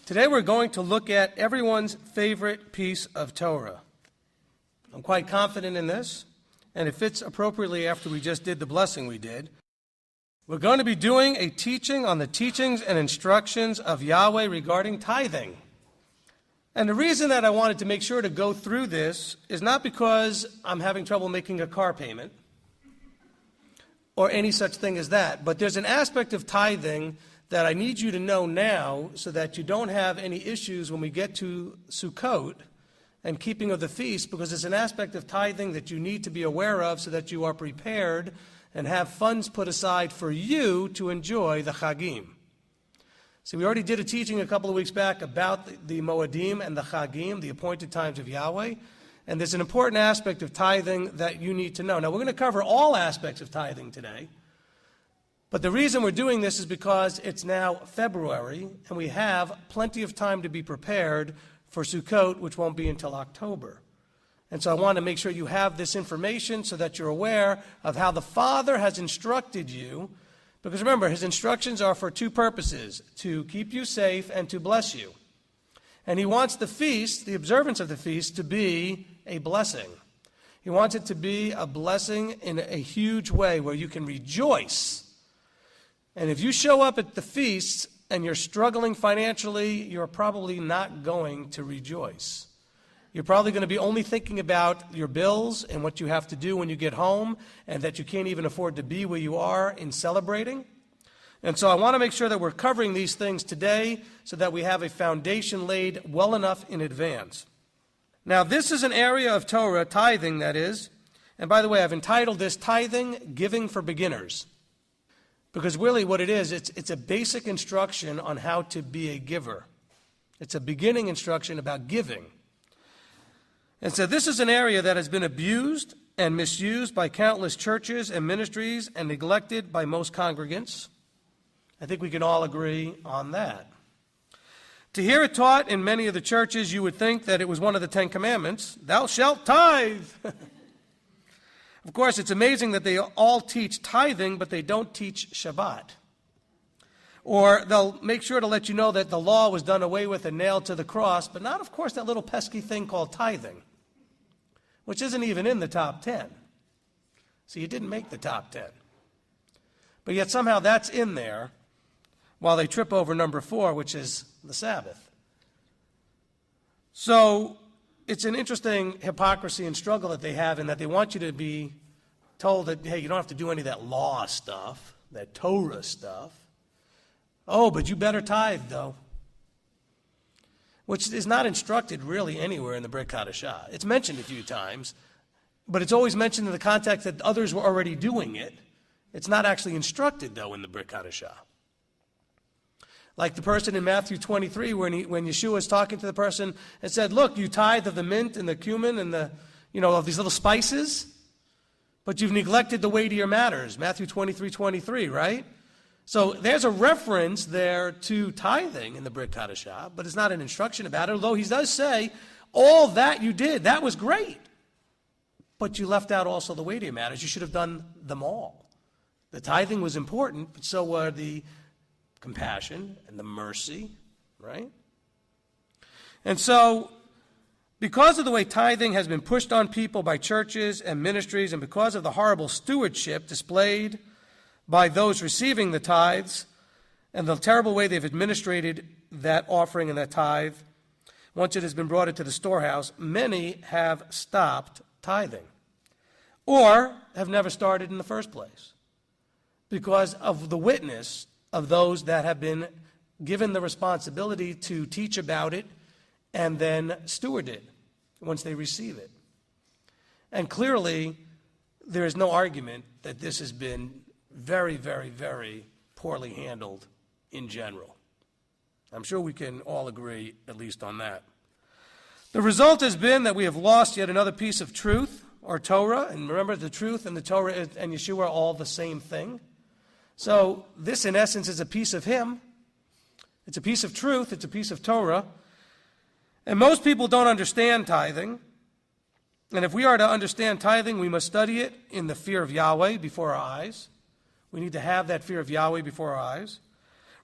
Today we're going to look at everyone's favorite piece of Torah. I'm quite confident in this, and it fits appropriately after we just did the blessing we did. We're going to be doing a teaching on the teachings and instructions of Yahweh regarding tithing. And the reason that I wanted to make sure to go through this is not because I'm having trouble making a car payment or any such thing as that, but there's an aspect of tithing that I need you to know now so that you don't have any issues when we get to Sukkot and keeping of the feast, because it's an aspect of tithing that you need to be aware of so that you are prepared and have funds put aside for you to enjoy the Chagim. See, we already did a teaching a couple of weeks back about the Moedim and the Chagim, the appointed times of Yahweh, and there's an important aspect of tithing that you need to know. Now, we're going to cover all aspects of tithing today. But the reason we're doing this is because it's now February, and we have plenty of time to be prepared for Sukkot, which won't be until October. And so I want to make sure you have this information so that you're aware of how the Father has instructed you. Because remember, his instructions are for two purposes: to keep you safe and to bless you. And he wants the feast, the observance of the feast, to be a blessing. He wants it to be a blessing in a huge way where you can rejoice. And if you show up at the feasts and you're struggling financially, you're probably not going to rejoice. You're probably going to be only thinking about your bills and what you have to do when you get home, and that you can't even afford to be where you are in celebrating. And so I want to make sure that we're covering these things today so that we have a foundation laid well enough in advance. Now, this is an area of Torah, tithing that is, and by the way, I've entitled this Tithing, Giving for Beginners. Because really what it is, it's a basic instruction on how to be a giver. It's a beginning instruction about giving. And so this is an area that has been abused and misused by countless churches and ministries and neglected by most congregants. I think we can all agree on that. To hear it taught in many of the churches, you would think that it was one of the 10 Commandments: thou shalt tithe. Of course, it's amazing that they all teach tithing, but they don't teach Shabbat. Or they'll make sure to let you know that the law was done away with and nailed to the cross, but not, of course, that little pesky thing called tithing, which isn't even in the top 10. So you didn't make the top 10. But yet somehow that's in there while they trip over number 4, which is the Sabbath. So it's an interesting hypocrisy and struggle that they have, in that they want you to be told that, hey, you don't have to do any of that law stuff, that Torah stuff. Oh, but you better tithe, though. Which is not instructed really anywhere in the Brit Hadashah. It's mentioned a few times, but it's always mentioned in the context that others were already doing it. It's not actually instructed, though, in the Brit Hadashah. Like the person in Matthew 23, when Yeshua was talking to the person and said, look, you tithe of the mint and the cumin and of these little spices, but you've neglected the weightier matters. Matthew 23:23, right? So there's a reference there to tithing in the Brit Hadashah, but it's not an instruction about it, although he does say, all that you did, that was great. But you left out also the weightier matters. You should have done them all. The tithing was important, but so were the compassion and the mercy, right? And so, because of the way tithing has been pushed on people by churches and ministries, and because of the horrible stewardship displayed by those receiving the tithes, and the terrible way they've administrated that offering and that tithe, once it has been brought into the storehouse, many have stopped tithing, or have never started in the first place, because of the witness of those that have been given the responsibility to teach about it and then steward it once they receive it. And clearly, there is no argument that this has been very, very, very poorly handled in general. I'm sure we can all agree at least on that. The result has been that we have lost yet another piece of truth, or Torah. And remember, the truth and the Torah and Yeshua are all the same thing. So this, in essence, is a piece of him. It's a piece of truth. It's a piece of Torah. And most people don't understand tithing. And if we are to understand tithing, we must study it in the fear of Yahweh before our eyes. We need to have that fear of Yahweh before our eyes.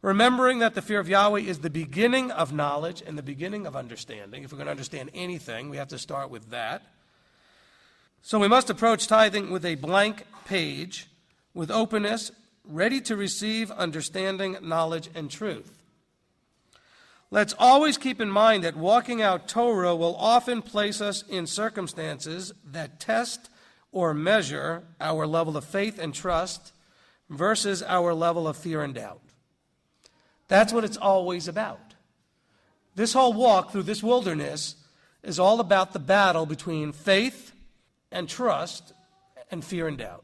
remembering that the fear of Yahweh is the beginning of knowledge and the beginning of understanding. If we're going to understand anything, we have to start with that. So we must approach tithing with a blank page, with openness, ready to receive understanding, knowledge, and truth. Let's always keep in mind that walking out Torah will often place us in circumstances that test or measure our level of faith and trust versus our level of fear and doubt. That's what it's always about. This whole walk through this wilderness is all about the battle between faith and trust and fear and doubt.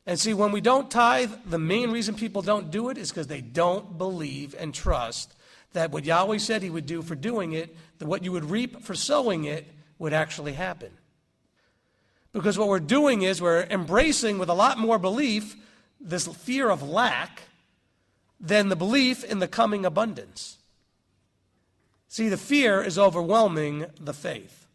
And see, when we don't tithe, the main reason people don't do it is because they don't believe and trust that what Yahweh said he would do for doing it, that what you would reap for sowing it, would actually happen. Because what we're doing is we're embracing with a lot more belief this fear of lack than the belief in the coming abundance. See, the fear is overwhelming the faith.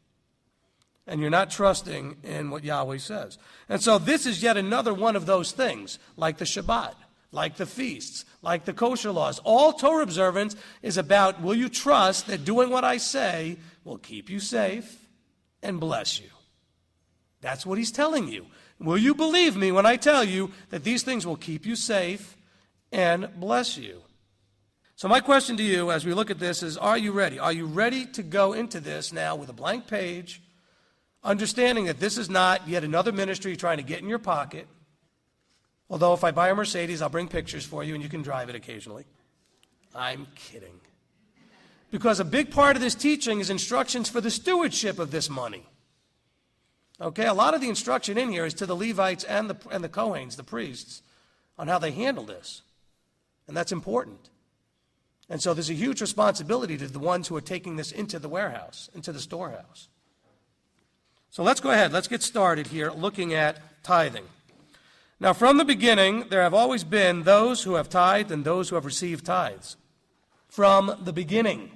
And you're not trusting in what Yahweh says. And so this is yet another one of those things, like the Shabbat, like the feasts, like the kosher laws. All Torah observance is about, will you trust that doing what I say will keep you safe and bless you? That's what he's telling you. Will you believe me when I tell you that these things will keep you safe and bless you? So my question to you as we look at this is, are you ready? Are you ready to go into this now with a blank page, understanding that this is not yet another ministry trying to get in your pocket? Although if I buy a Mercedes, I'll bring pictures for you and you can drive it occasionally. I'm kidding. Because a big part of this teaching is instructions for the stewardship of this money. Okay, a lot of the instruction in here is to the Levites and the Kohanes, the priests, on how they handle this. And that's important. And so there's a huge responsibility to the ones who are taking this into the warehouse, into the storehouse. So let's go ahead. Let's get started here looking at tithing. Now, from the beginning, there have always been those who have tithed and those who have received tithes. From the beginning.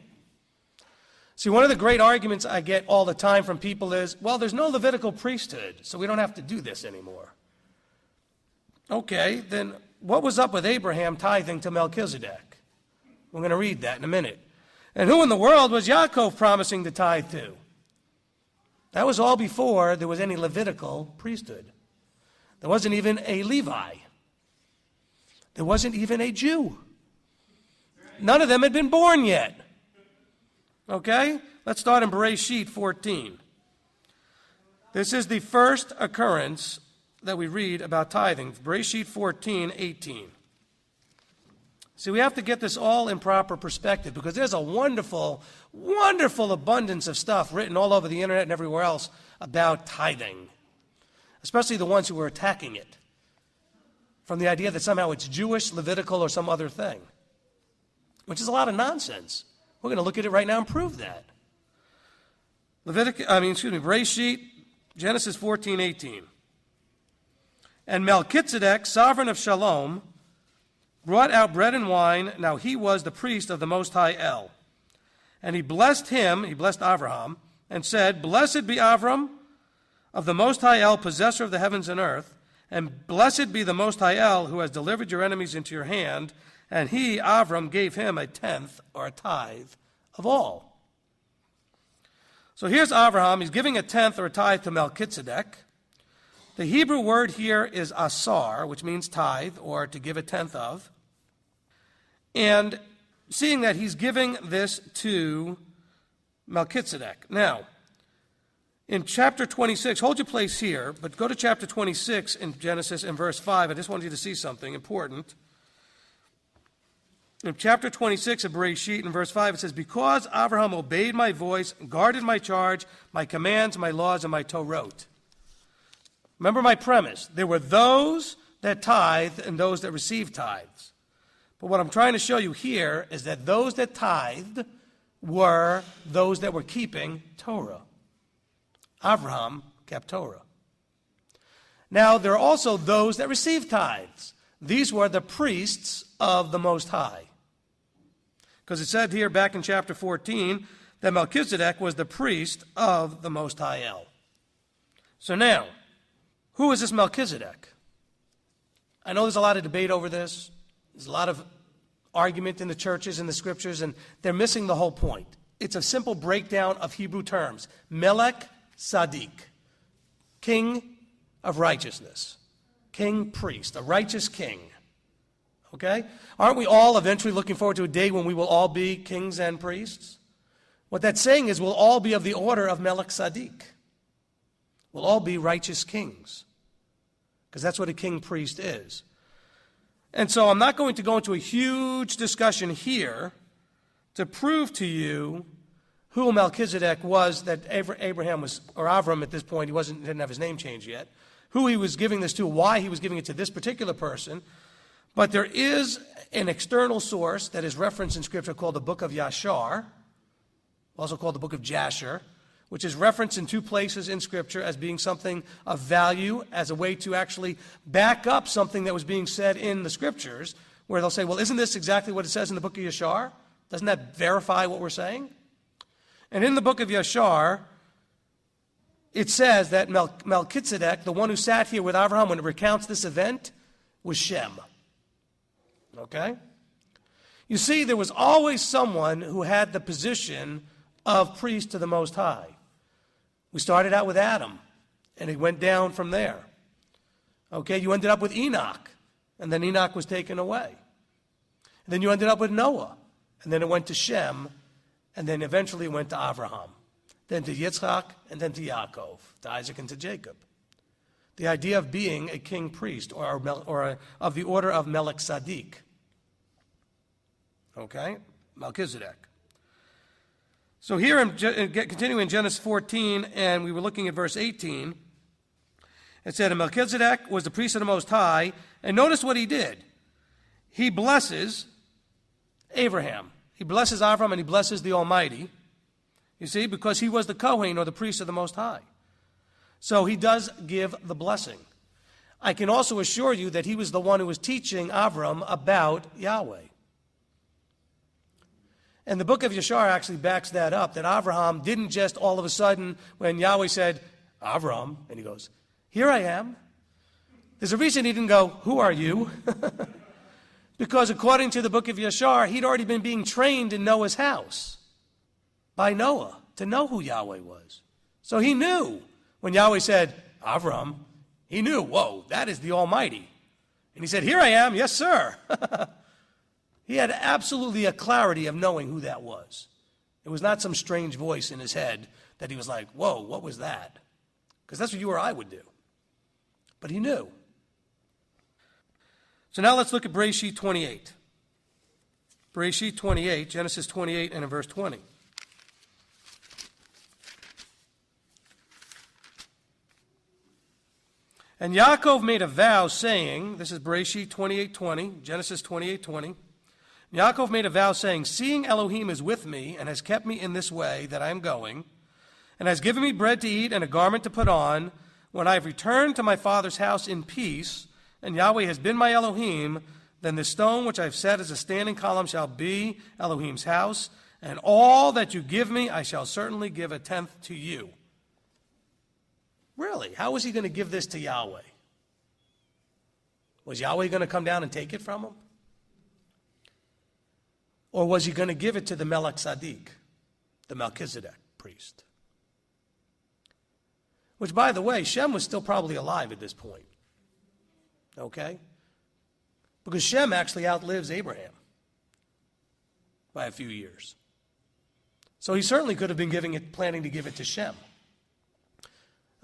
See, one of the great arguments I get all the time from people is, well, there's no Levitical priesthood, so we don't have to do this anymore. Okay, then what was up with Abraham tithing to Melchizedek? We're going to read that in a minute. And who in the world was Yaakov promising to tithe to? That was all before there was any Levitical priesthood. There wasn't even a Levi. There wasn't even a Jew. None of them had been born yet. Okay? Let's start in Bracy 14. This is the first occurrence that we read about tithing. Bracy 14:18. See, we have to get this all in proper perspective because there's a wonderful, wonderful abundance of stuff written all over the internet and everywhere else about tithing, especially the ones who are attacking it from the idea that somehow it's Jewish, Levitical, or some other thing, which is a lot of nonsense. We're going to look at it right now and prove that. Bracy, Genesis 14:18. And Melchizedek, sovereign of Shalom, brought out bread and wine. Now he was the priest of the Most High El. And he blessed him, he blessed Avraham, and said, Blessed be Avram of the Most High El, possessor of the heavens and earth, and blessed be the Most High El, who has delivered your enemies into your hand. And he, Avram, gave him a tenth or a tithe of all. So here's Avraham. He's giving a tenth or a tithe to Melchizedek. The Hebrew word here is asar, which means tithe, or to give a tenth of. And seeing that he's giving this to Melchizedek. Now, in chapter 26, hold your place here, but go to chapter 26 in Genesis in verse 5. I just wanted you to see something important. In chapter 26 of Bracy, in verse 5, it says, Because Abraham obeyed my voice, guarded my charge, my commands, my laws, and my Torah. Remember my premise. There were those that tithed and those that received tithes. But what I'm trying to show you here is that those that tithed were those that were keeping Torah. Abraham kept Torah. Now, there are also those that received tithes. These were the priests of the Most High. Because it said here back in chapter 14 that Melchizedek was the priest of the Most High El. So now, who is this Melchizedek? I know there's a lot of debate over this. There's a lot of argument in the churches and the scriptures, and they're missing the whole point. It's a simple breakdown of Hebrew terms. Melek, Sadiq, king of righteousness, king, priest, a righteous king. Okay? Aren't we all eventually looking forward to a day when we will all be kings and priests? What that's saying is we'll all be of the order of Melek Sadiq. We'll all be righteous kings, because that's what a king priest is. And so I'm not going to go into a huge discussion here to prove to you who Melchizedek was that Abraham was, or Avram at this point, didn't have his name changed yet, who he was giving this to, why he was giving it to this particular person. But there is an external source that is referenced in Scripture called the Book of Yashar, also called the Book of Jasher, which is referenced in 2 places in Scripture as being something of value, as a way to actually back up something that was being said in the Scriptures, where they'll say, well, isn't this exactly what it says in the Book of Yashar? Doesn't that verify what we're saying? And in the Book of Yashar, it says that Melchizedek, the one who sat here with Abraham when it recounts this event, was Shem. Okay? You see, there was always someone who had the position of priest to the Most High. We started out with Adam, and it went down from there. Okay, you ended up with Enoch, and then Enoch was taken away. And then you ended up with Noah, and then it went to Shem, and then eventually it went to Abraham, then to Yitzchak, and then to Yaakov, to Isaac and to Jacob. The idea of being a king priest, or of the order of Melek Sadiq. Okay, Melchizedek. So here, continuing in Genesis 14, and we were looking at verse 18, it said, and Melchizedek was the priest of the Most High, and notice what he did. He blesses Abraham. He blesses Avram, and he blesses the Almighty, you see, because he was the Kohen, or the priest of the Most High. So he does give the blessing. I can also assure you that he was the one who was teaching Avram about Yahweh. And the book of Yashar actually backs that up, that Abraham didn't just all of a sudden, when Yahweh said, Avram, and he goes, here I am. There's a reason he didn't go, who are you? Because according to the book of Yashar, he'd already been being trained in Noah's house by Noah to know who Yahweh was. So he knew when Yahweh said, Avram, he knew, whoa, that is the Almighty. And he said, here I am, yes, sir. He had absolutely a clarity of knowing who that was. It was not some strange voice in his head that he was like, whoa, what was that? Because that's what you or I would do. But he knew. So now let's look at Bracy 28. Bracy 28, Genesis 28 and in verse 20. And Yaakov made a vow saying, this is Bracy 28:20, Genesis 28:20. Yaakov made a vow saying, seeing Elohim is with me and has kept me in this way that I am going, and has given me bread to eat and a garment to put on, when I have returned to my father's house in peace, and Yahweh has been my Elohim, then the stone which I have set as a standing column shall be Elohim's house, and all that you give me I shall certainly give 1/10 to you. Really? How was he going to give this to Yahweh? Was Yahweh going to come down and take it from him? Or was he going to give it to the Melek Sadiq, the Melchizedek priest? Which, by the way, Shem was still probably alive at this point. Okay? Because Shem actually outlives Abraham by a few years. So he certainly could have been planning to give it to Shem.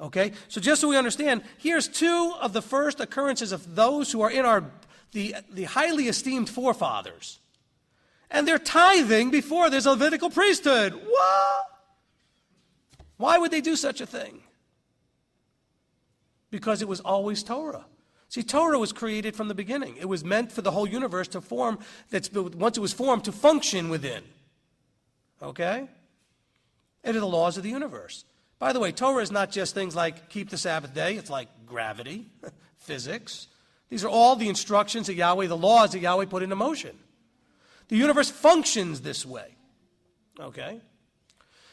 Okay? So just so we understand, here's 2 of the first occurrences of those who are in the highly esteemed forefathers. And they're tithing before there's a Levitical priesthood. What? Why would they do such a thing? Because it was always Torah. See, Torah was created from the beginning. It was meant for the whole universe to form, once it was formed, to function within. Okay? It are the laws of the universe. By the way, Torah is not just things like keep the Sabbath day. It's like gravity, physics. These are all the instructions of Yahweh, the laws that Yahweh put into motion. The universe functions this way, okay?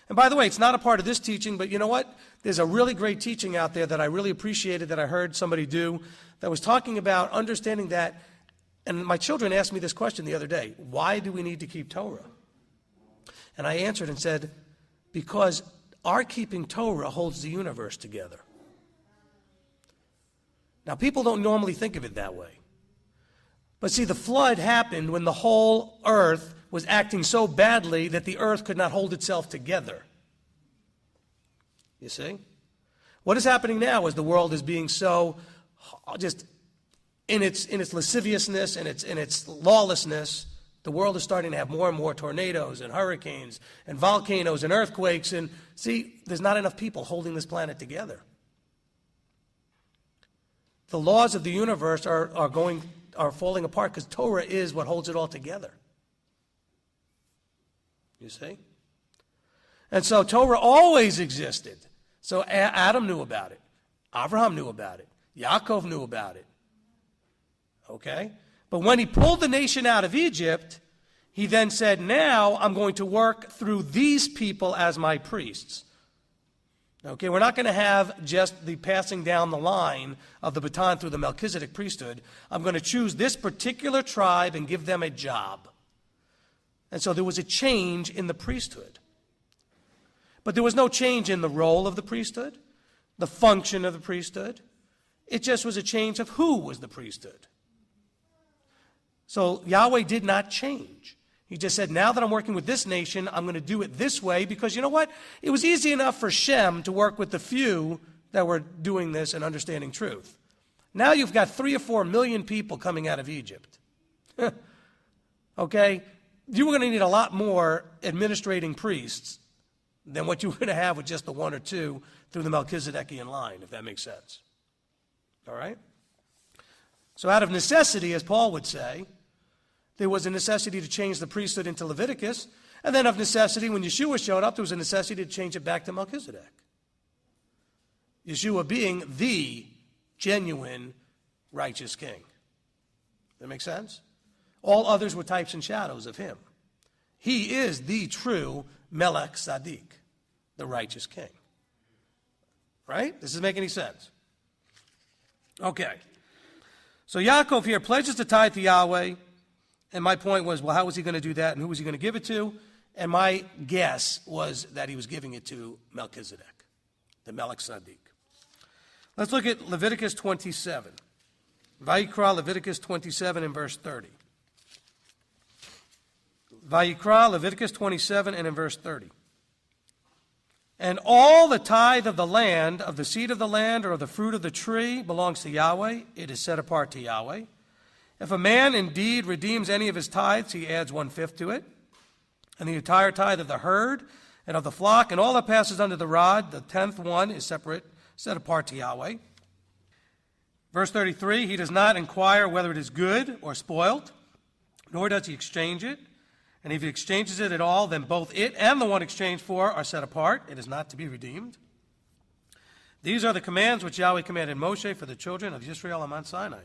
And by the way, it's not a part of this teaching, but you know what? There's a really great teaching out there that I really appreciated that I heard somebody do that was talking about understanding that And my children asked me this question the other day, why do we need to keep Torah? And I answered and said, because our keeping Torah holds the universe together. Now, people don't normally think of it that way. But see, the flood happened when the whole earth was acting so badly that the earth could not hold itself together. You see? What is happening now is the world is being so just in its lasciviousness and its lawlessness. The world is starting to have more and more tornadoes and hurricanes and volcanoes and earthquakes. And see, there's not enough people holding this planet together. The laws of the universe are falling apart because Torah is what holds it all together. You see? And so Torah always existed. So Adam knew about it. Abraham knew about it. Yaakov knew about it. Okay? But when he pulled the nation out of Egypt, he then said, now I'm going to work through these people as my priests. Okay, we're not going to have just the passing down the line of the baton through the Melchizedek priesthood. I'm going to choose this particular tribe and give them a job. And so there was a change in the priesthood. But there was no change in the role of the priesthood, the function of the priesthood. It just was a change of who was the priesthood. So Yahweh did not change. He just said, now that I'm working with this nation, I'm going to do it this way because you know what? It was easy enough for Shem to work with the few that were doing this and understanding truth. Now you've got 3 or 4 million people coming out of Egypt. Okay? You were going to need a lot more administrating priests than what you were going to have with just the 1 or 2 through the Melchizedekian line, if that makes sense. All right? So out of necessity, as Paul would say, there was a necessity to change the priesthood into Leviticus, and then of necessity, when Yeshua showed up, there was a necessity to change it back to Melchizedek. Yeshua being the genuine righteous king. That make sense? All others were types and shadows of him. He is the true Melek Sadiq, the righteous king. Right? Does this make any sense? Okay. So Yaakov here pledges to tithe to Yahweh. And my point was, well, how was he going to do that and who was he going to give it to? And my guess was that he was giving it to Melchizedek, the Melek Sadiq. Let's look at Leviticus 27. Vayikra, Leviticus 27 and verse 30. Vayikra, Leviticus 27 and in verse 30. And all the tithe of the land, of the seed of the land, or of the fruit of the tree belongs to Yahweh. It is set apart to Yahweh. If a man indeed redeems any of his tithes, he adds 1/5 to it. And the entire tithe of the herd and of the flock, and all that passes under the rod, the 10th one is separate, set apart to Yahweh. Verse 33, he does not inquire whether it is good or spoiled, nor does he exchange it. And if he exchanges it at all, then both it and the one exchanged for are set apart. It is not to be redeemed. These are the commands which Yahweh commanded Moshe for the children of Israel on Mount Sinai.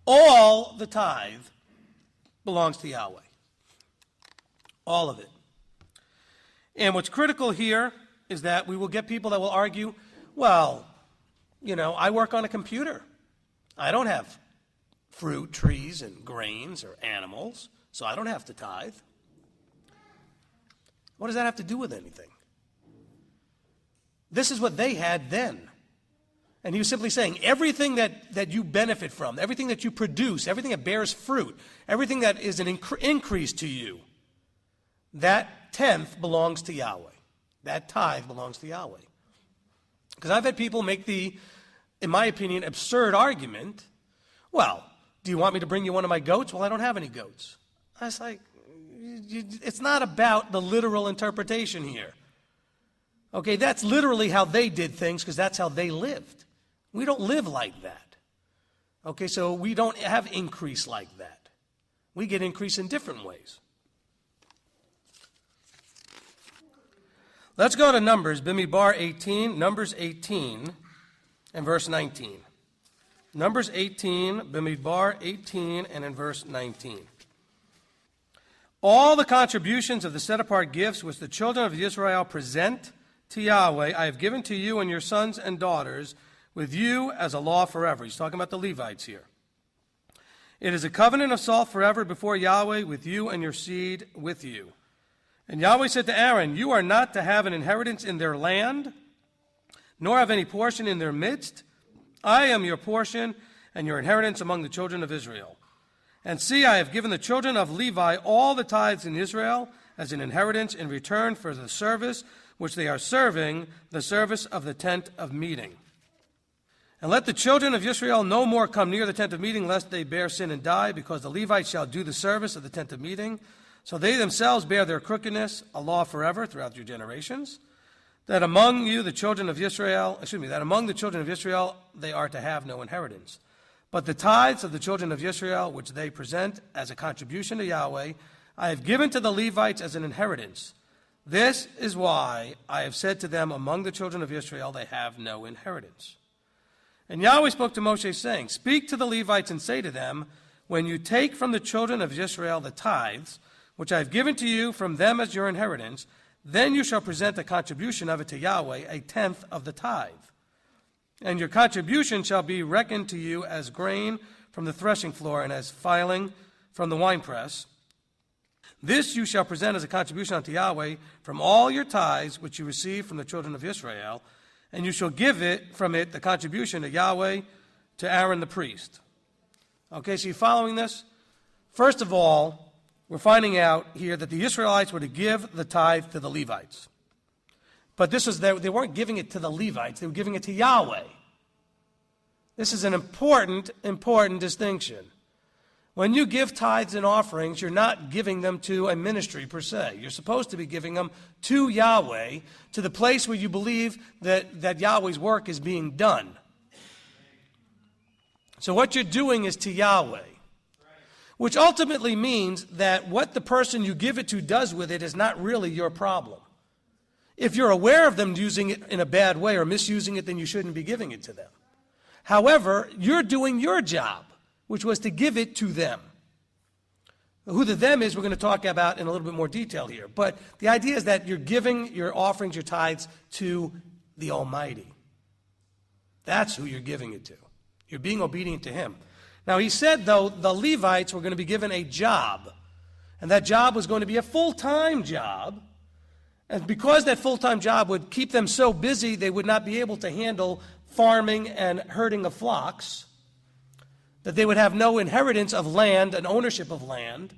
All the tithe belongs to Yahweh. All of it. And what's critical here is that we will get people that will argue, well, I work on a computer. I don't have fruit, trees, and grains or animals, so I don't have to tithe. What does that have to do with anything? This is what they had then. And he was simply saying, everything that you benefit from, everything that you produce, everything that bears fruit, everything that is an increase to you, that 10th belongs to Yahweh. That tithe belongs to Yahweh. Because I've had people make the, in my opinion, absurd argument, well, do you want me to bring you one of my goats? Well, I don't have any goats. I was like, it's not about the literal interpretation here. Okay, that's literally how they did things because that's how they lived. We don't live like that. Okay, so we don't have increase like that. We get increase in different ways. Let's go to Numbers, Bimidbar 18, Numbers 18 and verse 19. Numbers 18, Bimidbar 18 and in verse 19. All the contributions of the set-apart gifts which the children of Israel present to Yahweh, I have given to you and your sons and daughters with you as a law forever. He's talking about the Levites here. It is a covenant of salt forever before Yahweh with you and your seed with you. And Yahweh said to Aaron, you are not to have an inheritance in their land, nor have any portion in their midst. I am your portion and your inheritance among the children of Israel. And see, I have given the children of Levi all the tithes in Israel as an inheritance in return for the service which they are serving, the service of the tent of meeting. And let the children of Israel no more come near the tent of meeting, lest they bear sin and die, because the Levites shall do the service of the tent of meeting. So they themselves bear their crookedness, a law forever throughout your generations. That among the children of Israel they are to have no inheritance. But the tithes of the children of Israel, which they present as a contribution to Yahweh, I have given to the Levites as an inheritance. This is why I have said to them, among the children of Israel they have no inheritance. And Yahweh spoke to Moshe, saying, speak to the Levites and say to them, when you take from the children of Israel the tithes, which I have given to you from them as your inheritance, then you shall present a contribution of it to Yahweh, a tenth of the tithe. And your contribution shall be reckoned to you as grain from the threshing floor and as filing from the winepress. This you shall present as a contribution unto Yahweh from all your tithes which you receive from the children of Israel, and you shall give it from it the contribution to Yahweh to Aaron the priest. Okay, so you following this? First of all, we're finding out here that the Israelites were to give the tithe to the Levites. But they weren't giving it to the Levites, they were giving it to Yahweh. This is an important distinction. When you give tithes and offerings, you're not giving them to a ministry per se. You're supposed to be giving them to Yahweh, to the place where you believe that Yahweh's work is being done. So what you're doing is to Yahweh, which ultimately means that what the person you give it to does with it is not really your problem. If you're aware of them using it in a bad way or misusing it, then you shouldn't be giving it to them. However, you're doing your job, which was to give it to them. Who the them is, we're going to talk about in a little bit more detail here. But the idea is that you're giving your offerings, your tithes, to the Almighty. That's who you're giving it to. You're being obedient to Him. Now, he said, though, the Levites were going to be given a job. And that job was going to be a full-time job. And because that full-time job would keep them so busy, they would not be able to handle farming and herding of flocks, that they would have no inheritance of land and ownership of land,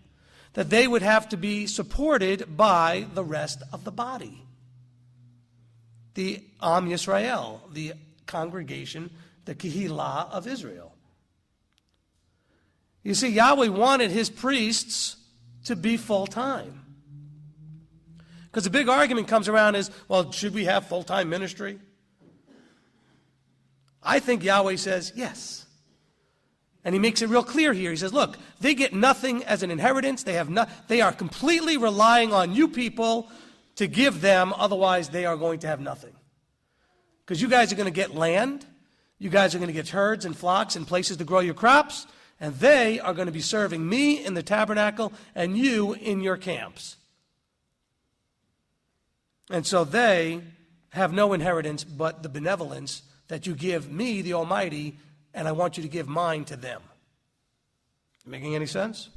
that they would have to be supported by the rest of the body. The Am Yisrael, the congregation, the Kehillah of Israel. You see, Yahweh wanted His priests to be full-time. Because the big argument comes around is, well, should we have full-time ministry? I think Yahweh says yes. And He makes it real clear here. He says, look, they get nothing as an inheritance. They are completely relying on you people to give them, otherwise they are going to have nothing. Because you guys are going to get land, you guys are going to get herds and flocks and places to grow your crops, and they are going to be serving me in the tabernacle and you in your camps. And so they have no inheritance but the benevolence that you give me, the Almighty, and I want you to give mine to them. Making any sense?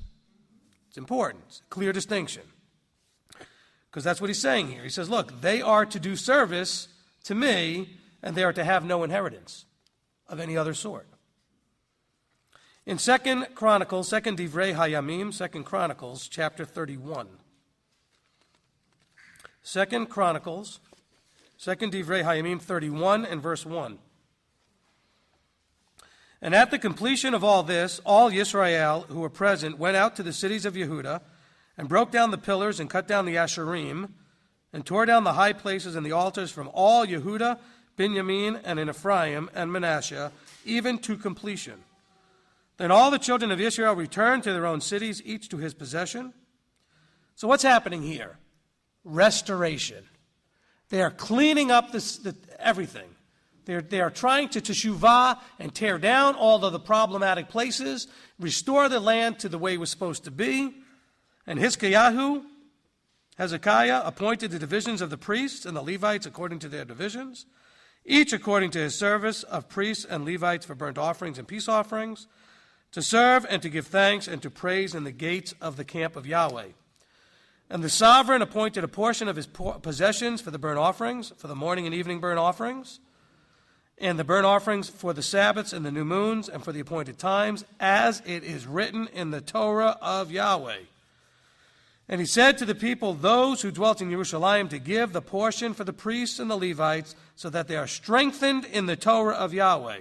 It's important. It's a clear distinction. Because that's what he's saying here. He says, look, they are to do service to me, and they are to have no inheritance of any other sort. In 2 Chronicles, 2 Divrei Hayamim, 2 Chronicles, chapter 31. 2 Chronicles, 2 Divrei Hayamim 31 and verse 1. And at the completion of all this, all Yisrael who were present went out to the cities of Yehudah and broke down the pillars and cut down the Asherim and tore down the high places and the altars from all Yehudah, Binyamin, and in Ephraim and Manasseh, even to completion. Then all the children of Israel returned to their own cities, each to his possession. So what's happening here? Restoration. They are cleaning up everything. They are trying to teshuvah and tear down all of the problematic places, restore the land to the way it was supposed to be. And Hezekiah appointed the divisions of the priests and the Levites according to their divisions, each according to his service of priests and Levites for burnt offerings and peace offerings, to serve and to give thanks and to praise in the gates of the camp of Yahweh. And the sovereign appointed a portion of his possessions for the burnt offerings, for the morning and evening burnt offerings, and the burnt offerings for the Sabbaths and the new moons and for the appointed times, as it is written in the Torah of Yahweh. And he said to the people, those who dwelt in Jerusalem, to give the portion for the priests and the Levites, so that they are strengthened in the Torah of Yahweh.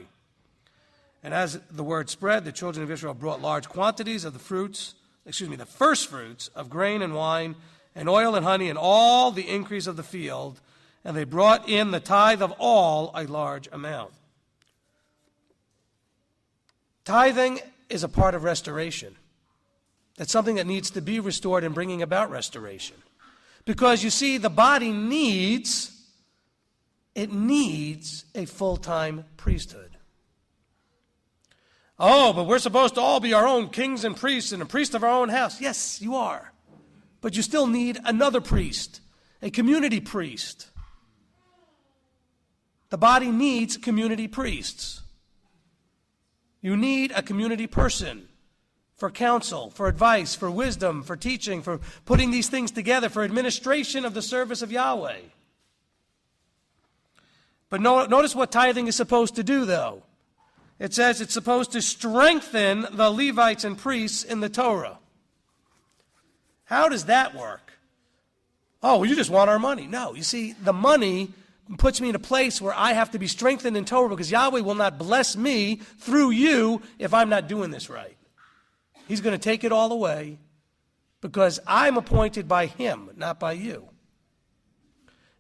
And as the word spread, the children of Israel brought large quantities of the first fruits of grain and wine and oil and honey and all the increase of the field, and they brought in the tithe of all, a large amount. Tithing is a part of restoration. That's something that needs to be restored in bringing about restoration. Because you see, the body needs a full-time priesthood. Oh, but we're supposed to all be our own kings and priests and a priest of our own house. Yes, you are. But you still need another priest, a community priest. The body needs community priests. You need a community person for counsel, for advice, for wisdom, for teaching, for putting these things together, for administration of the service of Yahweh. But notice what tithing is supposed to do, though. It says it's supposed to strengthen the Levites and priests in the Torah. How does that work? Oh, well, you just want our money. No, you see, the money puts me in a place where I have to be strengthened in Torah, because Yahweh will not bless me through you if I'm not doing this right. He's going to take it all away because I'm appointed by him, not by you.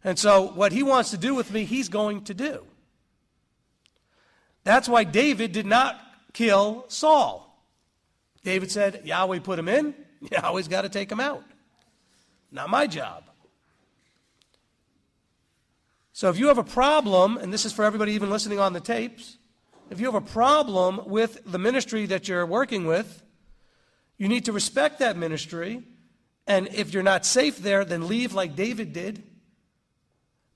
And so what he wants to do with me, he's going to do. That's why David did not kill Saul. David said, Yahweh put him in, Yahweh's got to take him out. Not my job. So if you have a problem, and this is for everybody even listening on the tapes, if you have a problem with the ministry that you're working with, you need to respect that ministry, and if you're not safe there, then leave like David did.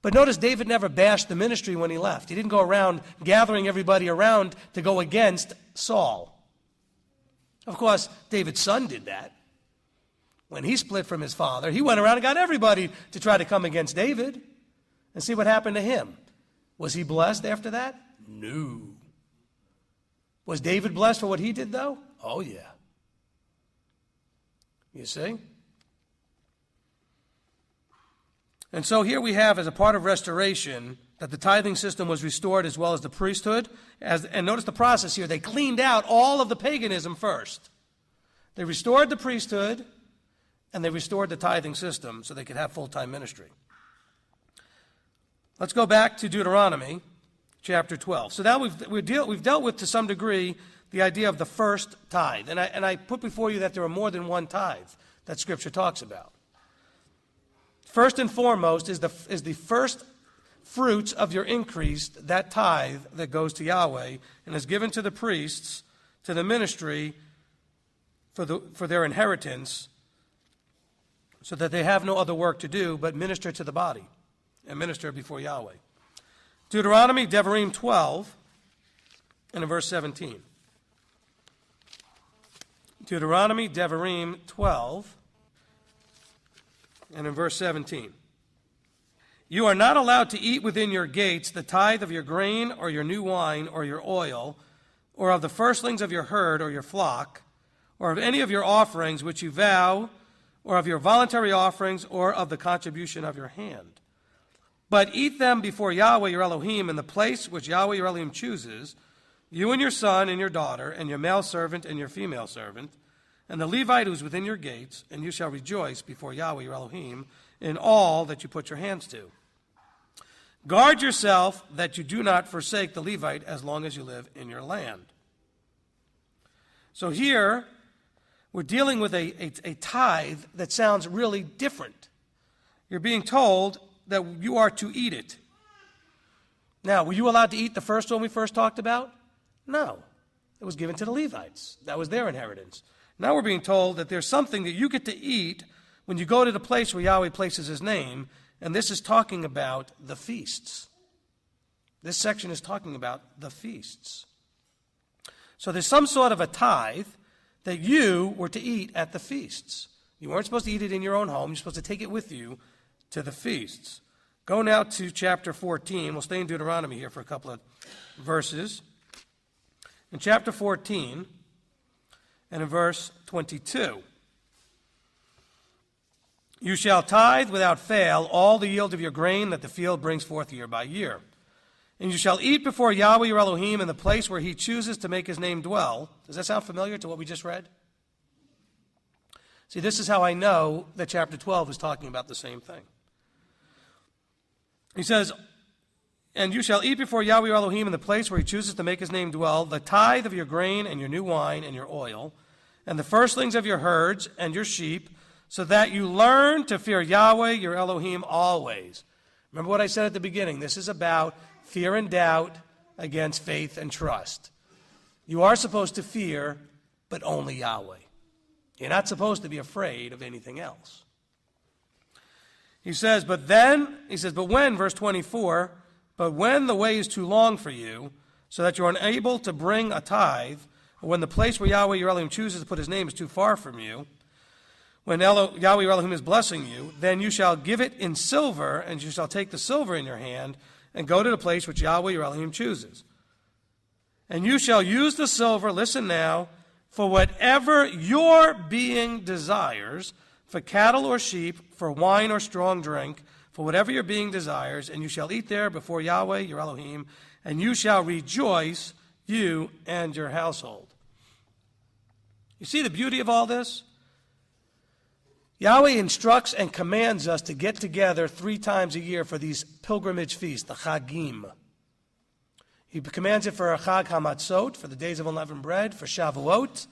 But notice David never bashed the ministry when he left. He didn't go around gathering everybody around to go against Saul. Of course, David's son did that. When he split from his father, he went around and got everybody to try to come against David. And see what happened to him. Was he blessed after that? No. Was David blessed for what he did, though? Oh, yeah. You see? And so here we have, as a part of restoration, that the tithing system was restored as well as the priesthood. And notice the process here. They cleaned out all of the paganism first. They restored the priesthood, and they restored the tithing system so they could have full-time ministry. Let's go back to Deuteronomy chapter 12. So now we've dealt with, to some degree, the idea of the first tithe. And I put before you that there are more than one tithe that Scripture talks about. First and foremost is the first fruits of your increase, that tithe that goes to Yahweh and is given to the priests, to the ministry, for their inheritance, so that they have no other work to do but minister to the body and minister before Yahweh. Deuteronomy, Devarim 12, and in verse 17. Deuteronomy, Devarim 12, and in verse 17. You are not allowed to eat within your gates the tithe of your grain or your new wine or your oil, or of the firstlings of your herd or your flock, or of any of your offerings which you vow, or of your voluntary offerings, or of the contribution of your hand. But eat them before Yahweh your Elohim in the place which Yahweh your Elohim chooses, you and your son and your daughter, and your male servant and your female servant, and the Levite who is within your gates, and you shall rejoice before Yahweh your Elohim in all that you put your hands to. Guard yourself that you do not forsake the Levite as long as you live in your land. So here, we're dealing with a tithe that sounds really different. You're being told that you are to eat it. Now, were you allowed to eat the first one we first talked about? No. It was given to the Levites. That was their inheritance. Now we're being told that there's something that you get to eat when you go to the place where Yahweh places his name, and this is talking about the feasts. This section is talking about the feasts. So there's some sort of a tithe that you were to eat at the feasts. You weren't supposed to eat it in your own home. You're supposed to take it with you to the feasts. Go now to chapter 14. We'll stay in Deuteronomy here for a couple of verses. In chapter 14 and in verse 22. You shall tithe without fail all the yield of your grain that the field brings forth year by year. And you shall eat before Yahweh your Elohim in the place where he chooses to make his name dwell. Does that sound familiar to what we just read? See, this is how I know that chapter 12 is talking about the same thing. He says, and you shall eat before Yahweh your Elohim in the place where he chooses to make his name dwell, the tithe of your grain and your new wine and your oil, and the firstlings of your herds and your sheep, so that you learn to fear Yahweh your Elohim always. Remember what I said at the beginning. This is about fear and doubt against faith and trust. You are supposed to fear, but only Yahweh. You're not supposed to be afraid of anything else. He says, but when, verse 24, but when the way is too long for you, so that you're unable to bring a tithe, or when the place where Yahweh your Elohim chooses to put his name is too far from you, when Yahweh your Elohim is blessing you, then you shall give it in silver, and you shall take the silver in your hand, and go to the place which Yahweh your Elohim chooses. And you shall use the silver, listen now, for whatever your being desires, for cattle or sheep, for wine or strong drink, for whatever your being desires, and you shall eat there before Yahweh your Elohim, and you shall rejoice, you and your household. You see the beauty of all this? Yahweh instructs and commands us to get together 3 times a year for these pilgrimage feasts, the Chagim. He commands it for Chag HaMatzot, for the days of unleavened bread, for Shavuot,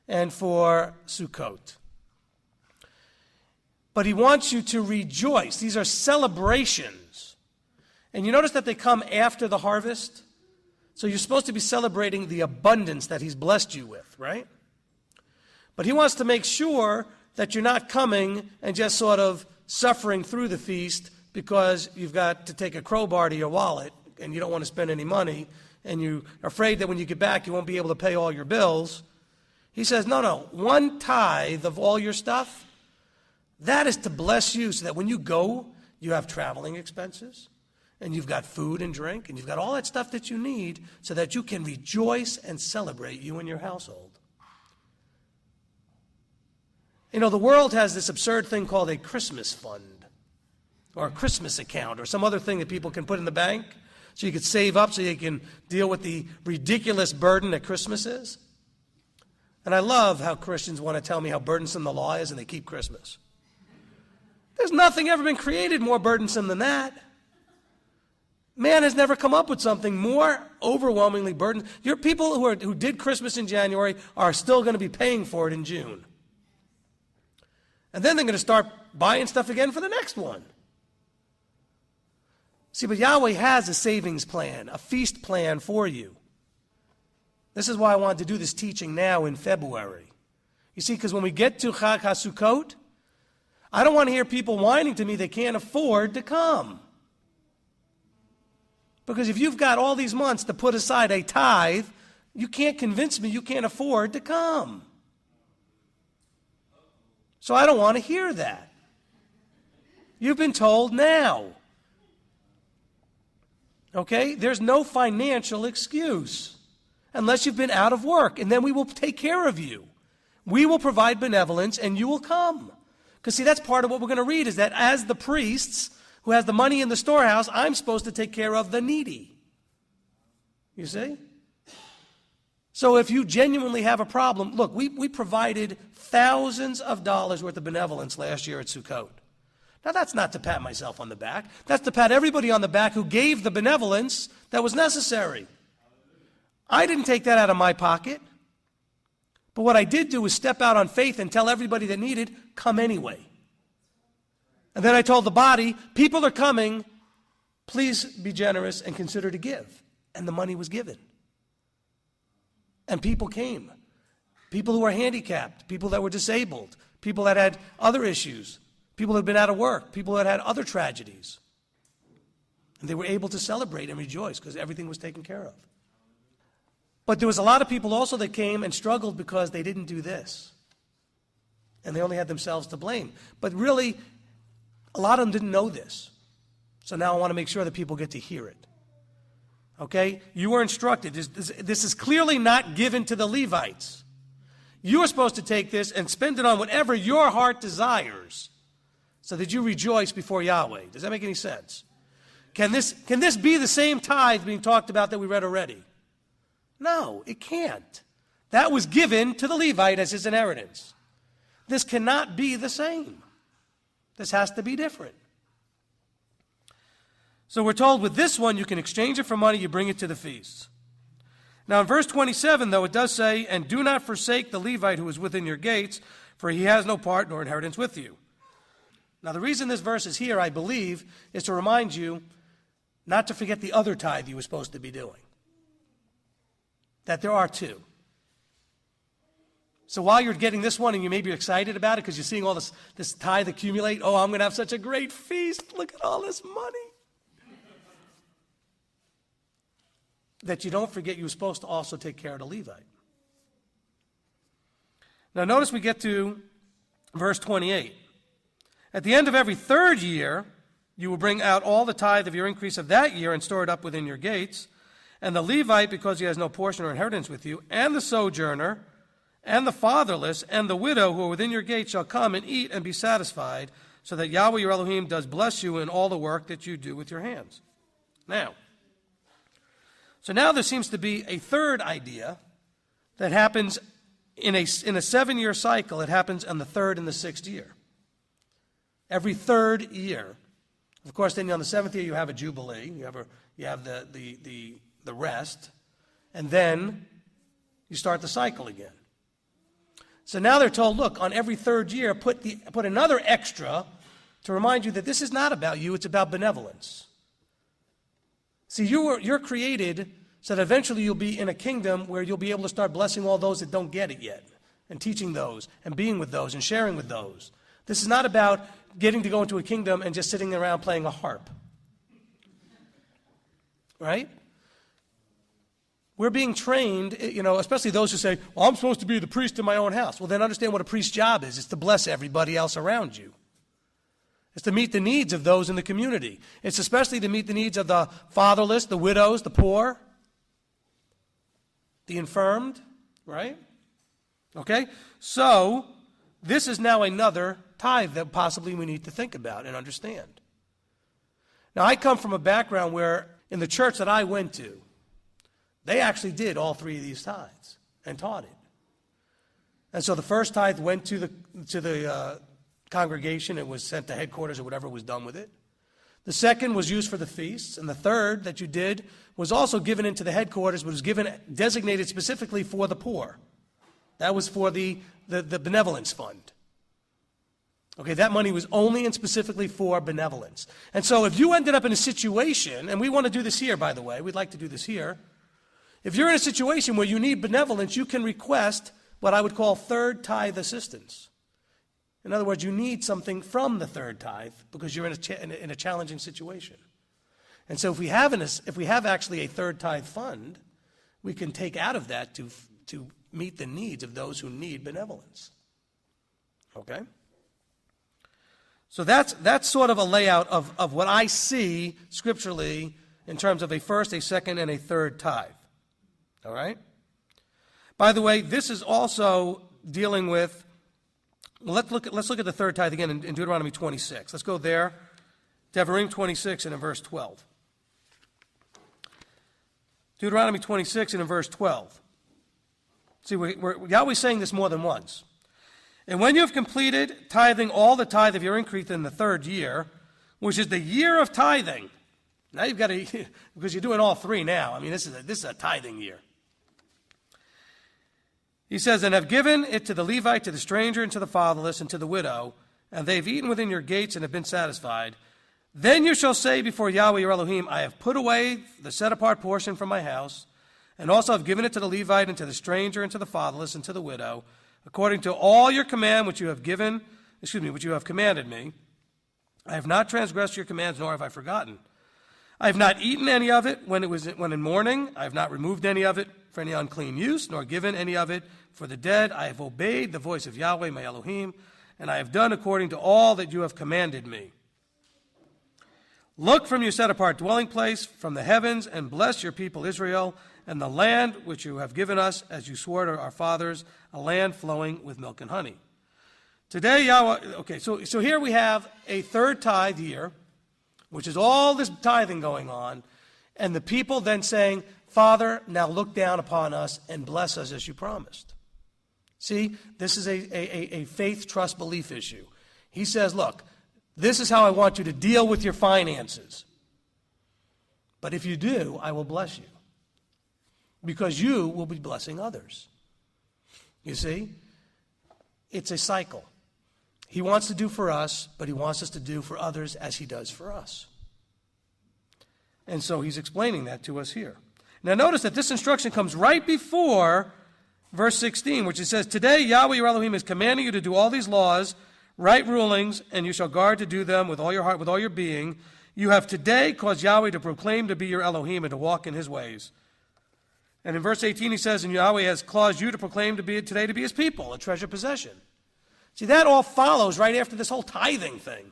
and for Sukkot. But he wants you to rejoice. These are celebrations. And you notice that they come after the harvest? So you're supposed to be celebrating the abundance that he's blessed you with, right? But he wants to make sure that you're not coming and just sort of suffering through the feast because you've got to take a crowbar to your wallet and you don't want to spend any money and you're afraid that when you get back you won't be able to pay all your bills. He says, no, 1 tithe of all your stuff, that is to bless you so that when you go, you have traveling expenses and you've got food and drink and you've got all that stuff that you need so that you can rejoice and celebrate, you and your household. You know, the world has this absurd thing called a Christmas fund or a Christmas account or some other thing that people can put in the bank so you can save up so you can deal with the ridiculous burden that Christmas is. And I love how Christians want to tell me how burdensome the law is and they keep Christmas. There's nothing ever been created more burdensome than that. Man has never come up with something more overwhelmingly burdensome. Your people who did Christmas in January are still going to be paying for it in June. And then they're going to start buying stuff again for the next one. See, but Yahweh has a savings plan, a feast plan for you. This is why I wanted to do this teaching now in February. You see, because when we get to Chag HaSukkot, I don't want to hear people whining to me they can't afford to come. Because if you've got all these months to put aside a tithe, you can't convince me you can't afford to come. So I don't want to hear that. You've been told now. Okay? There's no financial excuse unless you've been out of work, and then we will take care of you. We will provide benevolence, and you will come. Because, see, that's part of what we're going to read, is that as the priests who has the money in the storehouse, I'm supposed to take care of the needy. You see? So if you genuinely have a problem, look, we provided thousands of dollars worth of benevolence last year at Sukkot. Now, that's not to pat myself on the back. That's to pat everybody on the back who gave the benevolence that was necessary. I didn't take that out of my pocket. But what I did do was step out on faith and tell everybody that needed, come anyway. And then I told the body, people are coming, please be generous and consider to give. And the money was given. And people came. People who were handicapped, people that were disabled, people that had other issues, people who had been out of work, people that had other tragedies. And they were able to celebrate and rejoice because everything was taken care of. But there was a lot of people also that came and struggled because they didn't do this. And they only had themselves to blame. But really, a lot of them didn't know this. So now I want to make sure that people get to hear it. Okay? You were instructed. This is clearly not given to the Levites. You are supposed to take this and spend it on whatever your heart desires so that you rejoice before Yahweh. Does that make any sense? Can this be the same tithe being talked about that we read already? No, it can't. That was given to the Levite as his inheritance. This cannot be the same. This has to be different. So we're told with this one, you can exchange it for money, you bring it to the feasts. Now in verse 27, though, it does say, and do not forsake the Levite who is within your gates, for he has no part nor inheritance with you. Now the reason this verse is here, I believe, is to remind you not to forget the other tithe you were supposed to be doing. That there are two. So while you're getting this one and you may be excited about it because you're seeing all this tithe accumulate, oh, I'm going to have such a great feast, look at all this money. That you don't forget you're supposed to also take care of the Levite. Now notice we get to verse 28. At the end of every third year, you will bring out all the tithe of your increase of that year and store it up within your gates. And the Levite, because he has no portion or inheritance with you, and the sojourner, and the fatherless, and the widow who are within your gates shall come and eat and be satisfied, so that Yahweh your Elohim does bless you in all the work that you do with your hands. So now there seems to be a third idea that happens in a 7-year cycle. It happens on the third and the 6th year. Every third year. Of course, then on the 7th year you have a jubilee. You have the rest, and then you start the cycle again. So now they're told, look, on every third year, put another extra to remind you that this is not about you, it's about benevolence. See, you're created so that eventually you'll be in a kingdom where you'll be able to start blessing all those that don't get it yet, and teaching those, and being with those, and sharing with those. This is not about getting to go into a kingdom and just sitting around playing a harp. Right? We're being trained, especially those who say, well, I'm supposed to be the priest in my own house. Well, then understand what a priest's job is. It's to bless everybody else around you. It's to meet the needs of those in the community. It's especially to meet the needs of the fatherless, the widows, the poor, the infirmed, right? Okay? So, this is now another tithe that possibly we need to think about and understand. Now, I come from a background where in the church that I went to, they actually did all three of these tithes and taught it. And so the first tithe went to the congregation. It was sent to headquarters or whatever was done with it. The second was used for the feasts. And the third that you did was also given into the headquarters, but was designated specifically for the poor. That was for the benevolence fund. Okay, that money was only and specifically for benevolence. And so if you ended up in a situation, and we want to do this here, by the way, we'd like to do this here. If you're in a situation where you need benevolence, you can request what I would call third tithe assistance. In other words, you need something from the third tithe because you're in a challenging situation. And so if we have actually a third tithe fund, we can take out of that to meet the needs of those who need benevolence. Okay? So that's sort of a layout of what I see scripturally in terms of a first, a second, and a third tithe. All right? By the way, this is also dealing with, let's look at the third tithe again in Deuteronomy 26. Let's go there. Devarim 26 and in verse 12. Deuteronomy 26 and in verse 12. See, Yahweh's saying this more than once. And when you have completed tithing all the tithe of your increase in the third year, which is the year of tithing. Now you've got to, because you're doing all three now. I mean, this is a tithing year. He says, and have given it to the Levite, to the stranger, and to the fatherless, and to the widow, and they've eaten within your gates and have been satisfied. Then you shall say before Yahweh your Elohim, I have put away the set-apart portion from my house, and also have given it to the Levite, and to the stranger, and to the fatherless, and to the widow, according to all your command which you have commanded me. I have not transgressed your commands, nor have I forgotten. I have not eaten any of it when in mourning. I have not removed any of it for any unclean use, nor given any of it for the dead. I have obeyed the voice of Yahweh, my Elohim, and I have done according to all that you have commanded me. Look from your set-apart dwelling place from the heavens and bless your people Israel and the land which you have given us, as you swore to our fathers, a land flowing with milk and honey. Today, Yahweh, okay, so here we have a third tithe year, which is all this tithing going on, and the people then saying, Father, now look down upon us and bless us as you promised. See, this is a faith, trust, belief issue. He says, look, this is how I want you to deal with your finances. But if you do, I will bless you, because you will be blessing others. You see, it's a cycle. He wants to do for us, but he wants us to do for others as he does for us. And so he's explaining that to us here. Now notice that this instruction comes right before verse 16, which it says, Today Yahweh your Elohim is commanding you to do all these laws, right rulings, and you shall guard to do them with all your heart, with all your being. You have today caused Yahweh to proclaim to be your Elohim and to walk in his ways. And in verse 18 he says, And Yahweh has caused you to proclaim today to be his people, a treasured possession. See, that all follows right after this whole tithing thing.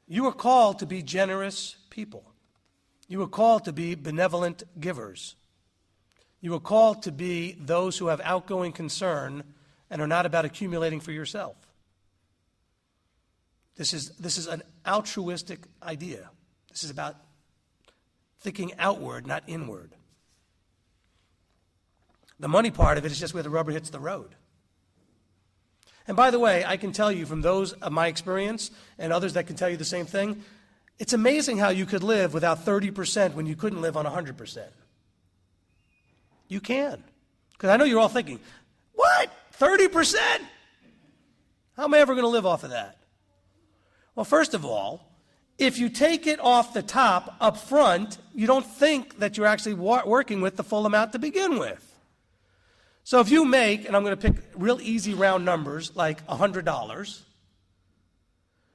You are called to be generous people. You are called to be benevolent givers. You are called to be those who have outgoing concern and are not about accumulating for yourself. This is an altruistic idea. This is about thinking outward, not inward. The money part of it is just where the rubber hits the road. And by the way, I can tell you from those of my experience and others that can tell you the same thing, it's amazing how you could live without 30% when you couldn't live on 100%. You can. Because I know you're all thinking, what? 30%? How am I ever going to live off of that? Well, first of all, if you take it off the top up front, you don't think that you're actually working with the full amount to begin with. So if you make, and I'm going to pick real easy round numbers, like $100,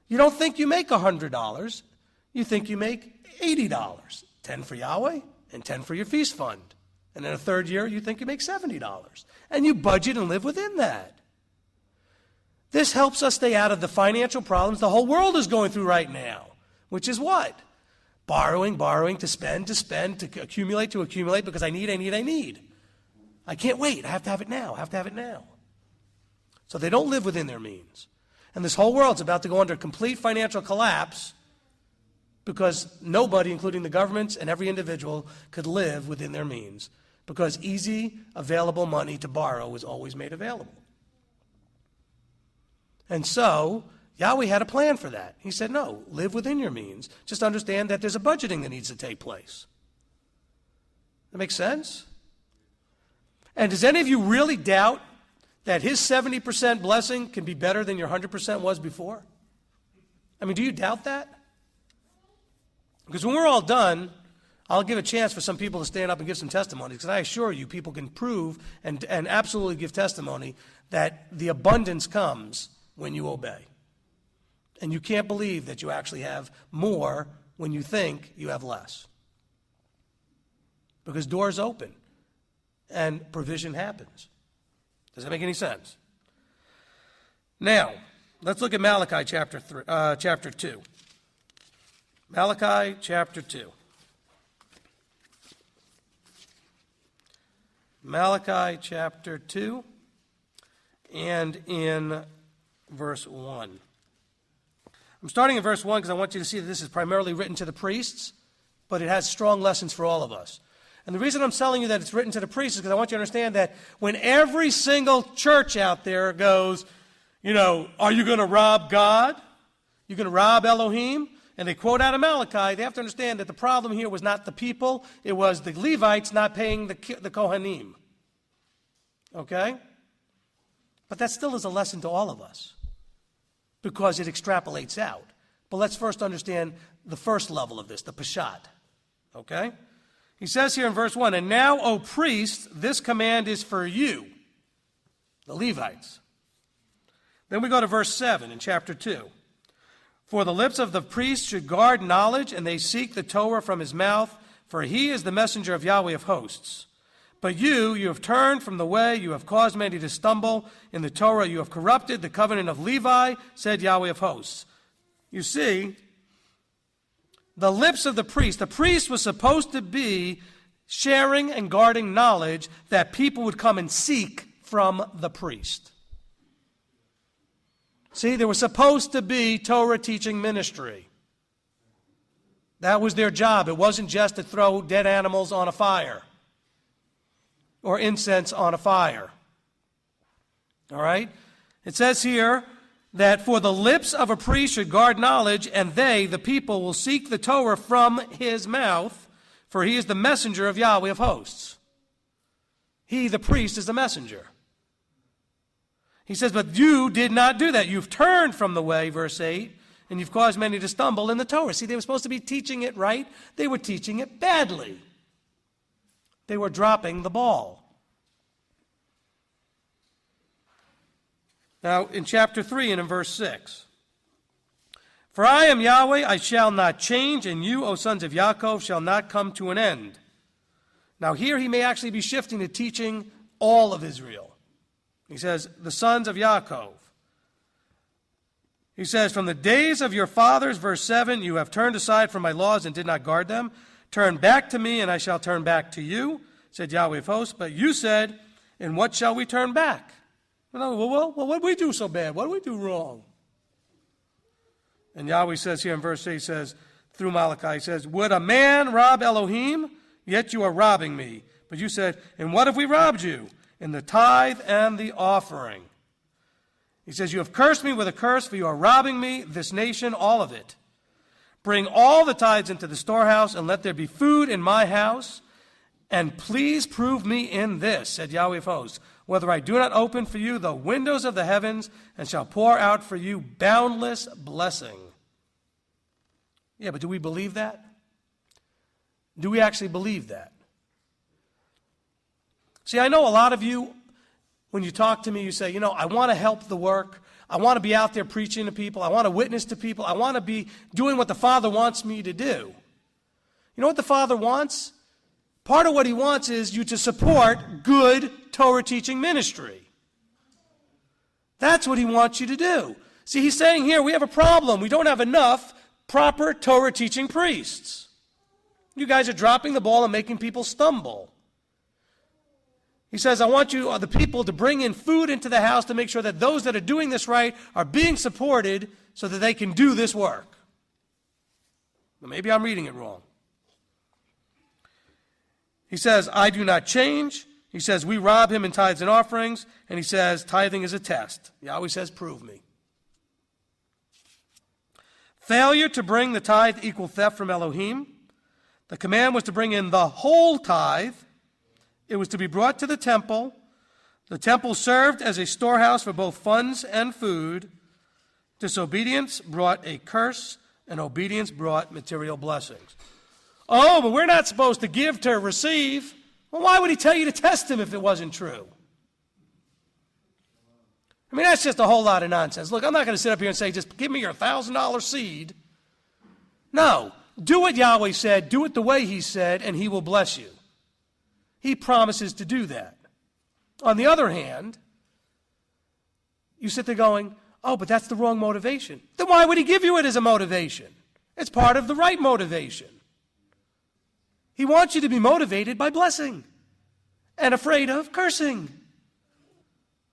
you don't think you make $100. You think you make $80. 10 for Yahweh and 10 for your feast fund. And in a third year, you think you make $70. And you budget and live within that. This helps us stay out of the financial problems the whole world is going through right now, which is what? Borrowing to spend, to accumulate, because I need. I can't wait. I have to have it now. So they don't live within their means. And this whole world's about to go under complete financial collapse because nobody, including the governments and every individual, could live within their means because easy, available money to borrow is always made available. And so Yahweh had a plan for that. He said, no, live within your means. Just understand that there's a budgeting that needs to take place. That makes sense? And does any of you really doubt that his 70% blessing can be better than your 100% was before? I mean, do you doubt that? Because when we're all done, I'll give a chance for some people to stand up and give some testimonies, because I assure you people can prove and absolutely give testimony that the abundance comes when you obey. And you can't believe that you actually have more when you think you have less. Because doors open and provision happens. Does that make any sense? Now, let's look at Malachi chapter 2. Malachi chapter 2. Malachi chapter 2 and in verse 1. I'm starting in verse 1 because I want you to see that this is primarily written to the priests, but it has strong lessons for all of us. And the reason I'm telling you that it's written to the priests is because I want you to understand that when every single church out there goes, are you going to rob God? You're going to rob Elohim? And they quote out of Malachi, they have to understand that the problem here was not the people, it was the Levites not paying the Kohanim. Okay? But that still is a lesson to all of us because it extrapolates out. But let's first understand the first level of this, the Peshat. Okay? He says here in verse 1, And now, O priests, this command is for you, the Levites. Then we go to verse 7 in chapter 2. For the lips of the priest should guard knowledge, and they seek the Torah from his mouth, for he is the messenger of Yahweh of hosts. But you have turned from the way, you have caused many to stumble. In the Torah you have corrupted the covenant of Levi, said Yahweh of hosts. You see, the lips of the priest was supposed to be sharing and guarding knowledge that people would come and seek from the priest. See, there was supposed to be Torah teaching ministry. That was their job. It wasn't just to throw dead animals on a fire or incense on a fire. All right? It says here that for the lips of a priest should guard knowledge, and they, the people, will seek the Torah from his mouth, for he is the messenger of Yahweh of hosts. He, the priest, is the messenger. He says, but you did not do that. You've turned from the way, verse 8, and you've caused many to stumble in the Torah. See, they were supposed to be teaching it right. They were teaching it badly. They were dropping the ball. Now, in chapter 3 and in verse 6, for I am Yahweh, I shall not change, and you, O sons of Yaakov, shall not come to an end. Now, here he may actually be shifting to teaching all of Israel. He says, the sons of Yaakov. He says, from the days of your fathers, verse 7, you have turned aside from my laws and did not guard them. Turn back to me, and I shall turn back to you, said Yahweh of hosts. But you said, in what shall we turn back? Well, what did we do so bad? What did we do wrong? And Yahweh says here in verse 8, he says, through Malachi, he says, would a man rob Elohim? Yet you are robbing me. But you said, and what have we robbed you? In the tithe and the offering. He says, you have cursed me with a curse, for you are robbing me, this nation, all of it. Bring all the tithes into the storehouse, and let there be food in my house. And please prove me in this, said Yahweh of hosts, whether I do not open for you the windows of the heavens, and shall pour out for you boundless blessing. Yeah, but do we believe that? Do we actually believe that? See, I know a lot of you, when you talk to me, you say, I want to help the work. I want to be out there preaching to people. I want to witness to people. I want to be doing what the Father wants me to do. You know what the Father wants? Part of what he wants is you to support good Torah teaching ministry. That's what he wants you to do. See, he's saying here, we have a problem. We don't have enough proper Torah teaching priests. You guys are dropping the ball and making people stumble. He says, I want you, the people, to bring in food into the house to make sure that those that are doing this right are being supported so that they can do this work. Now, maybe I'm reading it wrong. He says, I do not change. He says, we rob him in tithes and offerings. And he says, tithing is a test. He always says, prove me. Failure to bring the tithe equal theft from Elohim. The command was to bring in the whole tithe. It was to be brought to the temple. The temple served as a storehouse for both funds and food. Disobedience brought a curse, and obedience brought material blessings. Oh, but we're not supposed to give to receive. Well, why would he tell you to test him if it wasn't true? I mean, that's just a whole lot of nonsense. Look, I'm not going to sit up here and say, just give me your $1,000 seed. No, do what Yahweh said, do it the way he said, and he will bless you. He promises to do that. On the other hand, you sit there going, oh, but that's the wrong motivation. Then why would he give you it as a motivation? It's part of the right motivation. He wants you to be motivated by blessing and afraid of cursing.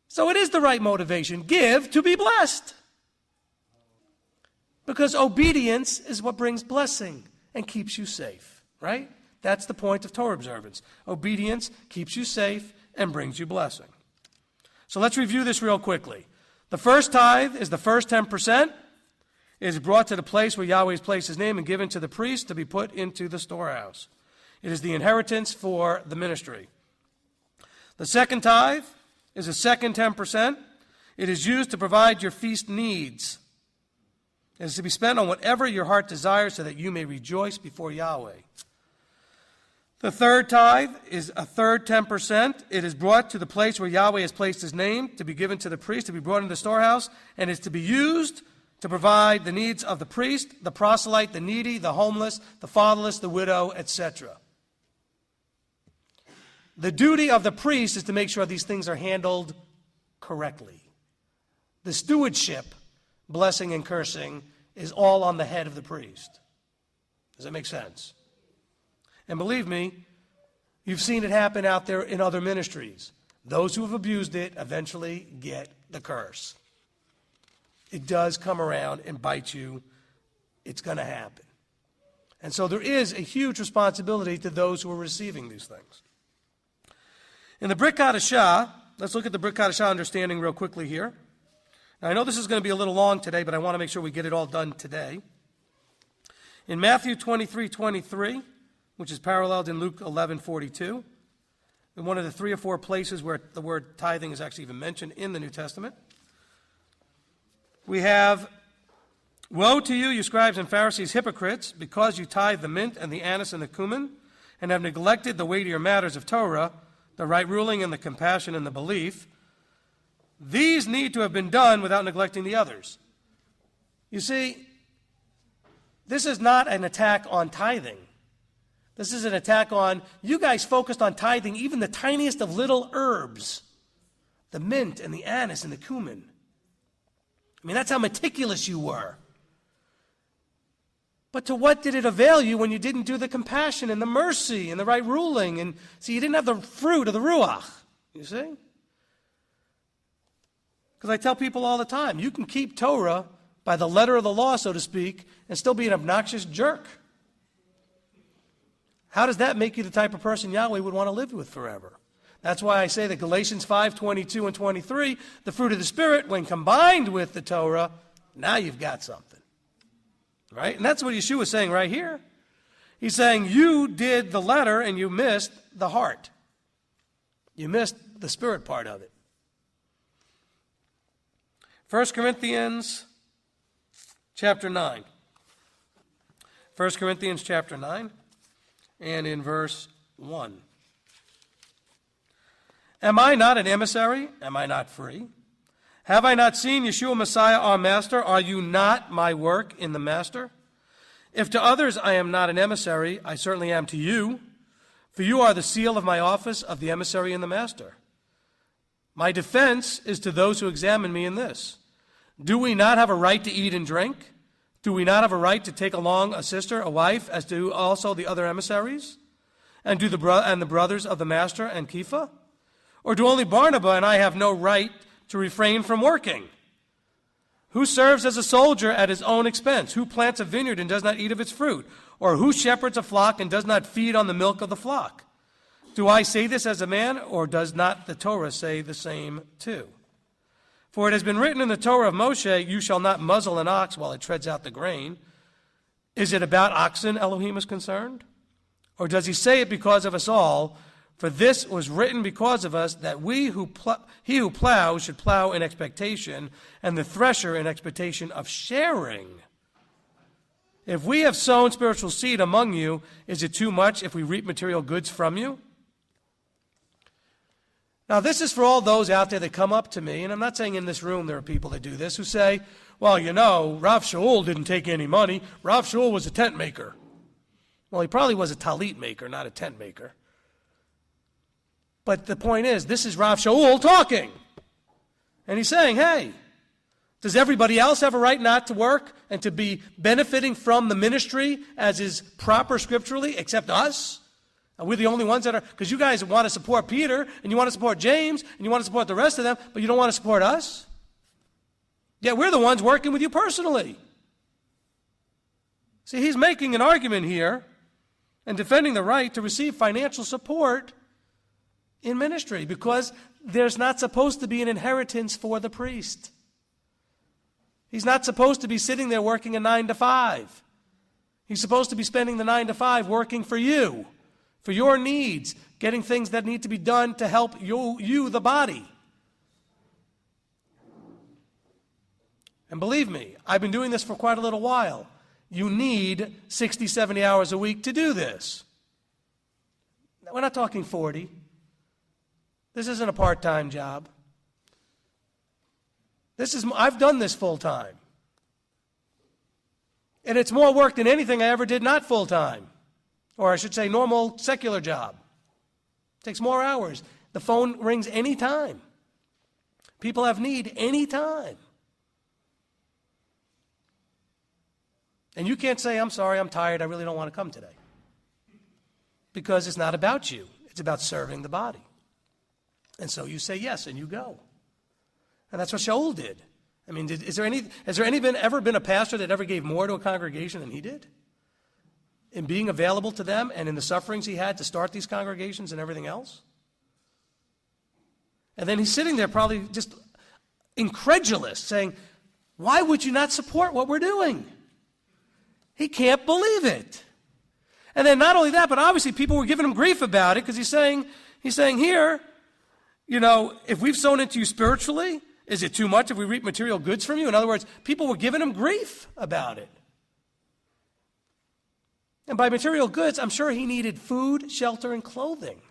So it is the right motivation. Give to be blessed. Because obedience is what brings blessing and keeps you safe, right? That's the point of Torah observance. Obedience keeps you safe and brings you blessing. So let's review this real quickly. The first tithe is the first 10%. It is brought to the place where Yahweh has placed his name and given to the priest to be put into the storehouse. It is the inheritance for the ministry. The second tithe is the second 10%. It is used to provide your feast needs. It is to be spent on whatever your heart desires so that you may rejoice before Yahweh. The third tithe is a third 10%. It is brought to the place where Yahweh has placed his name to be given to the priest, to be brought into the storehouse, and is to be used to provide the needs of the priest, the proselyte, the needy, the homeless, the fatherless, the widow, etc. the duty of the priest is to make sure these things are handled correctly. The stewardship, blessing and cursing, is all on the head of the priest. Does that make sense? And believe me, you've seen it happen out there in other ministries. Those who have abused it eventually get the curse. It does come around and bite you. It's going to happen. And so there is a huge responsibility to those who are receiving these things. In the Brit Hadashah, let's look at the Brit Hadashah understanding real quickly here. Now, I know this is going to be a little long today, but I want to make sure we get it all done today. In Matthew 23:23, which is paralleled in Luke 11:42, in one of the 3 or 4 places where the word tithing is actually even mentioned in the New Testament, we have, "Woe to you, you scribes and Pharisees, hypocrites, because you tithe the mint and the anise and the cumin, and have neglected the weightier matters of Torah, the right ruling and the compassion and the belief. These need to have been done without neglecting the others." You see, this is not an attack on tithing. This is an attack on, you guys focused on tithing even the tiniest of little herbs, the mint and the anise and the cumin. I mean, that's how meticulous you were. But to what did it avail you when you didn't do the compassion and the mercy and the right ruling? And see, you didn't have the fruit of the Ruach, you see? Because I tell people all the time, you can keep Torah by the letter of the law, so to speak, and still be an obnoxious jerk. How does that make you the type of person Yahweh would want to live with forever? That's why I say that Galatians 5:22 and 23, the fruit of the Spirit, when combined with the Torah, now you've got something. Right? And that's what Yeshua is saying right here. He's saying you did the letter and you missed the heart. You missed the spirit part of it. 1 Corinthians chapter 9. 1 Corinthians chapter 9 and in verse 1. "Am I not an emissary? Am I not free? Have I not seen Yeshua Messiah our Master? Are you not my work in the Master? If to others I am not an emissary, I certainly am to you, for you are the seal of my office of the emissary in the Master. My defense is to those who examine me in this. Do we not have a right to eat and drink? Do we not have a right to take along a sister, a wife, as do also the other emissaries? And do the brothers of the Master and Kepha? Or do only Barnabas and I have no right to refrain from working? Who serves as a soldier at his own expense? Who plants a vineyard and does not eat of its fruit? Or who shepherds a flock and does not feed on the milk of the flock? Do I say this as a man, or does not the Torah say the same too? For it has been written in the Torah of Moshe, you shall not muzzle an ox while it treads out the grain. Is it about oxen Elohim is concerned? Or does he say it because of us all? For this was written because of us, that he who plows should plow in expectation, and the thresher in expectation of sharing. If we have sown spiritual seed among you, is it too much if we reap material goods from you? Now, this is for all those out there that come up to me, and I'm not saying in this room there are people that do this, who say, well, you know, Rav Shaul didn't take any money. Rav Shaul was a tent maker. Well, he probably was a talit maker, not a tent maker. But the point is, this is Rav Shaul talking. And he's saying, hey, does everybody else have a right not to work and to be benefiting from the ministry as is proper scripturally, except us? And we're the only ones that are, because you guys want to support Peter, and you want to support James, and you want to support the rest of them, but you don't want to support us? Yet we're the ones working with you personally. See, he's making an argument here and defending the right to receive financial support in ministry, because there's not supposed to be an inheritance for the priest. He's not supposed to be sitting there working a 9 to 5. He's supposed to be spending the 9 to 5 working for you, for your needs, getting things that need to be done to help you, the body. And believe me, I've been doing this for quite a little while. You need 60, 70 hours a week to do this. We're not talking 40. This isn't a part-time job. I've done this full-time. And it's more work than anything I ever did not full-time. Or I should say normal secular job. It takes more hours. The phone rings any time. People have need any time. And you can't say, I'm sorry, I'm tired, I really don't want to come today. Because it's not about you. It's about serving the body. And so you say yes and you go. And that's what Shaul did. I mean, has there ever been a pastor that ever gave more to a congregation than he did? In being available to them and in the sufferings he had to start these congregations and everything else? And then he's sitting there probably just incredulous, saying, why would you not support what we're doing? He can't believe it. And then not only that, but obviously people were giving him grief about it because he's saying here, if we've sown into you spiritually, is it too much if we reap material goods from you? In other words, people were giving him grief about it. And by material goods, I'm sure he needed food, shelter, and clothing.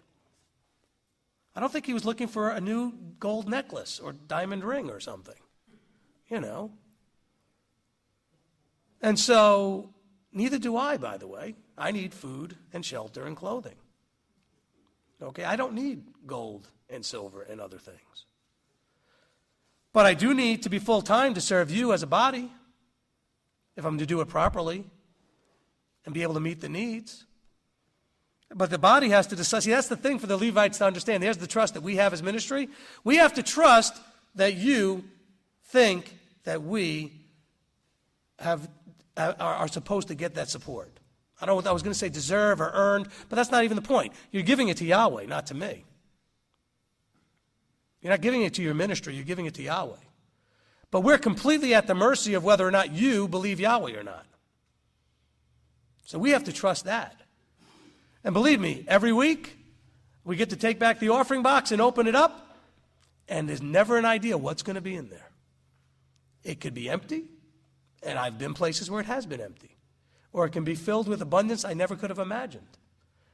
I don't think he was looking for a new gold necklace or diamond ring or something, And so, neither do I, by the way. I need food and shelter and clothing. Okay, I don't need gold and silver and other things. But I do need to be full-time to serve you as a body, if I'm to do it properly and be able to meet the needs. But the body has to decide. See, that's the thing for the Levites to understand. There's the trust that we have as ministry. We have to trust that you think that we are supposed to get that support. I don't know what I was going to say, deserve or earned, but that's not even the point. You're giving it to Yahweh, not to me. You're not giving it to your ministry, you're giving it to Yahweh. But we're completely at the mercy of whether or not you believe Yahweh or not. So we have to trust that. And believe me, every week we get to take back the offering box and open it up, and there's never an idea what's going to be in there. It could be empty, and I've been places where it has been empty. Or it can be filled with abundance I never could have imagined.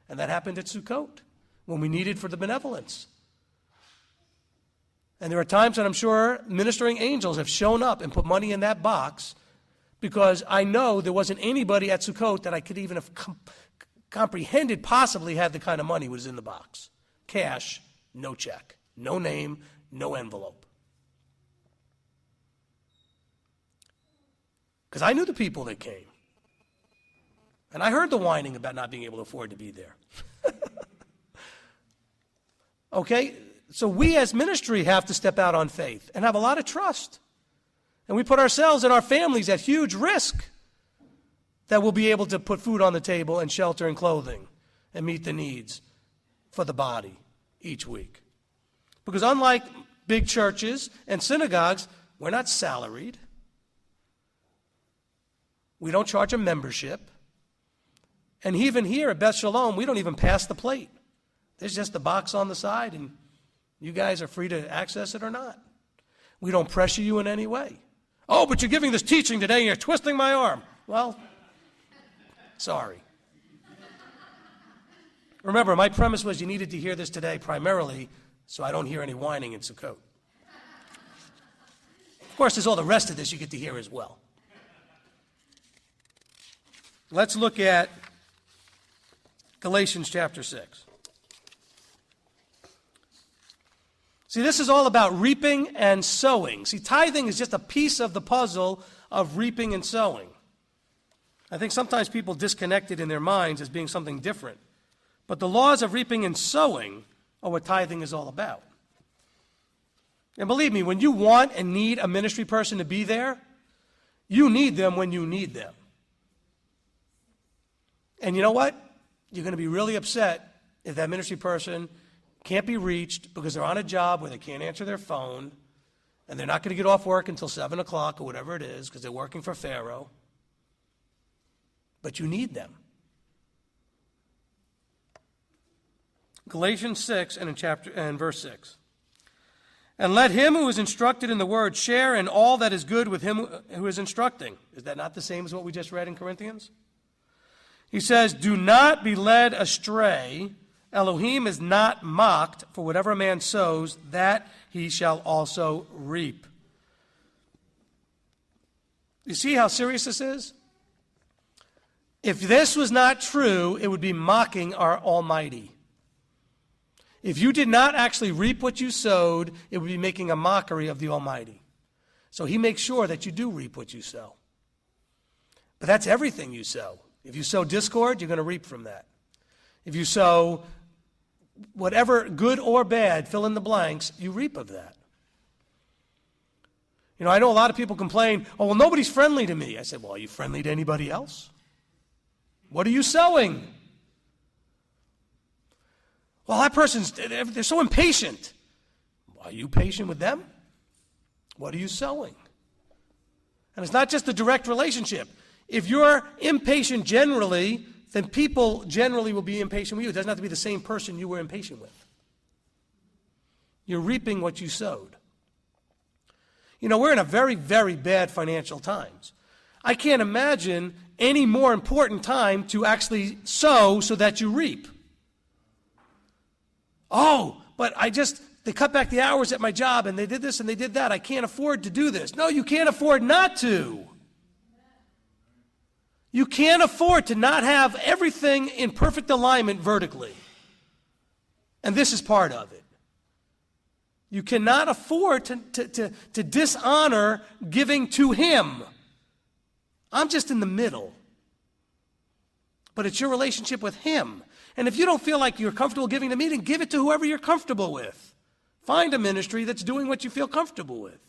And that happened at Sukkot, when we needed for the benevolence. And there are times when I'm sure ministering angels have shown up and put money in that box because I know there wasn't anybody at Sukkot that I could even have comprehended possibly had the kind of money was in the box. Cash, no check, no name, no envelope. Because I knew the people that came. And I heard the whining about not being able to afford to be there. Okay? So we as ministry have to step out on faith and have a lot of trust. And we put ourselves and our families at huge risk that we'll be able to put food on the table and shelter and clothing and meet the needs for the body each week. Because unlike big churches and synagogues, we're not salaried. We don't charge a membership. And even here at Beth Shalom, we don't even pass the plate. There's just a box on the side, and you guys are free to access it or not. We don't pressure you in any way. Oh, but you're giving this teaching today and you're twisting my arm. Well, sorry. Remember, my premise was you needed to hear this today primarily so I don't hear any whining in Sukkot. Of course, there's all the rest of this you get to hear as well. Let's look at Galatians chapter 6. See, this is all about reaping and sowing. See, tithing is just a piece of the puzzle of reaping and sowing. I think sometimes people disconnect it in their minds as being something different. But the laws of reaping and sowing are what tithing is all about. And believe me, when you want and need a ministry person to be there, you need them when you need them. And you know what? You're going to be really upset if that ministry person can't be reached because they're on a job where they can't answer their phone, and they're not going to get off work until 7 o'clock or whatever it is because they're working for Pharaoh. But you need them. Galatians 6 and verse 6. And let him who is instructed in the word share in all that is good with him who is instructing. Is that not the same as what we just read in Corinthians? He says, do not be led astray. Elohim is not mocked, for whatever a man sows, that he shall also reap. You see how serious this is? If this was not true, it would be mocking our Almighty. If you did not actually reap what you sowed, it would be making a mockery of the Almighty. So he makes sure that you do reap what you sow. But that's everything you sow. If you sow discord, you're going to reap from that. If you sow whatever, good or bad, fill in the blanks, you reap of that. You know, I know a lot of people complain, oh, well, nobody's friendly to me. I said, well, are you friendly to anybody else? What are you sowing? Well, that person's, they're so impatient. Are you patient with them? What are you sowing? And it's not just a direct relationship. If you're impatient generally, then people generally will be impatient with you. It doesn't have to be the same person you were impatient with. You're reaping what you sowed. You know, we're in a very, very bad financial times. I can't imagine any more important time to actually sow so that you reap. Oh, but they cut back the hours at my job and they did this and they did that. I can't afford to do this. No, you can't afford not to. You can't afford to not have everything in perfect alignment vertically. And this is part of it. You cannot afford to dishonor giving to him. I'm just in the middle. But it's your relationship with him. And if you don't feel like you're comfortable giving to me, then give it to whoever you're comfortable with. Find a ministry that's doing what you feel comfortable with.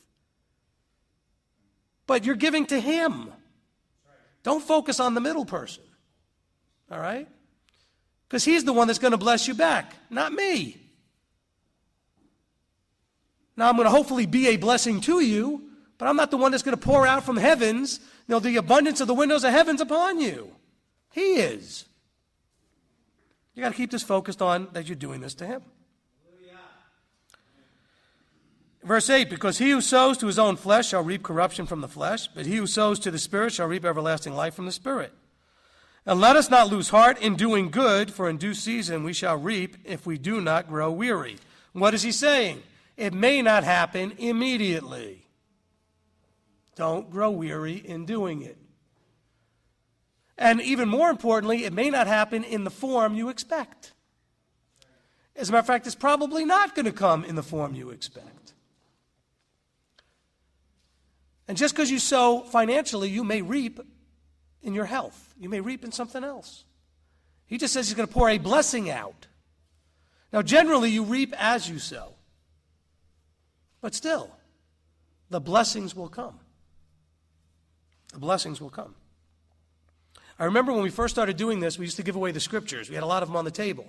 But you're giving to him. Don't focus on the middle person. All right? Because he's the one that's going to bless you back, not me. Now, I'm going to hopefully be a blessing to you, but I'm not the one that's going to pour out from heavens, the abundance of the windows of heavens upon you. He is. You got to keep this focused on that you're doing this to him. Verse 8, because he who sows to his own flesh shall reap corruption from the flesh, but he who sows to the Spirit shall reap everlasting life from the Spirit. And let us not lose heart in doing good, for in due season we shall reap if we do not grow weary. What is he saying? It may not happen immediately. Don't grow weary in doing it. And even more importantly, it may not happen in the form you expect. As a matter of fact, it's probably not going to come in the form you expect. And just because you sow financially, you may reap in your health. You may reap in something else. He just says he's going to pour a blessing out. Now, generally, you reap as you sow. But still, the blessings will come. The blessings will come. I remember when we first started doing this, we used to give away the scriptures. We had a lot of them on the table.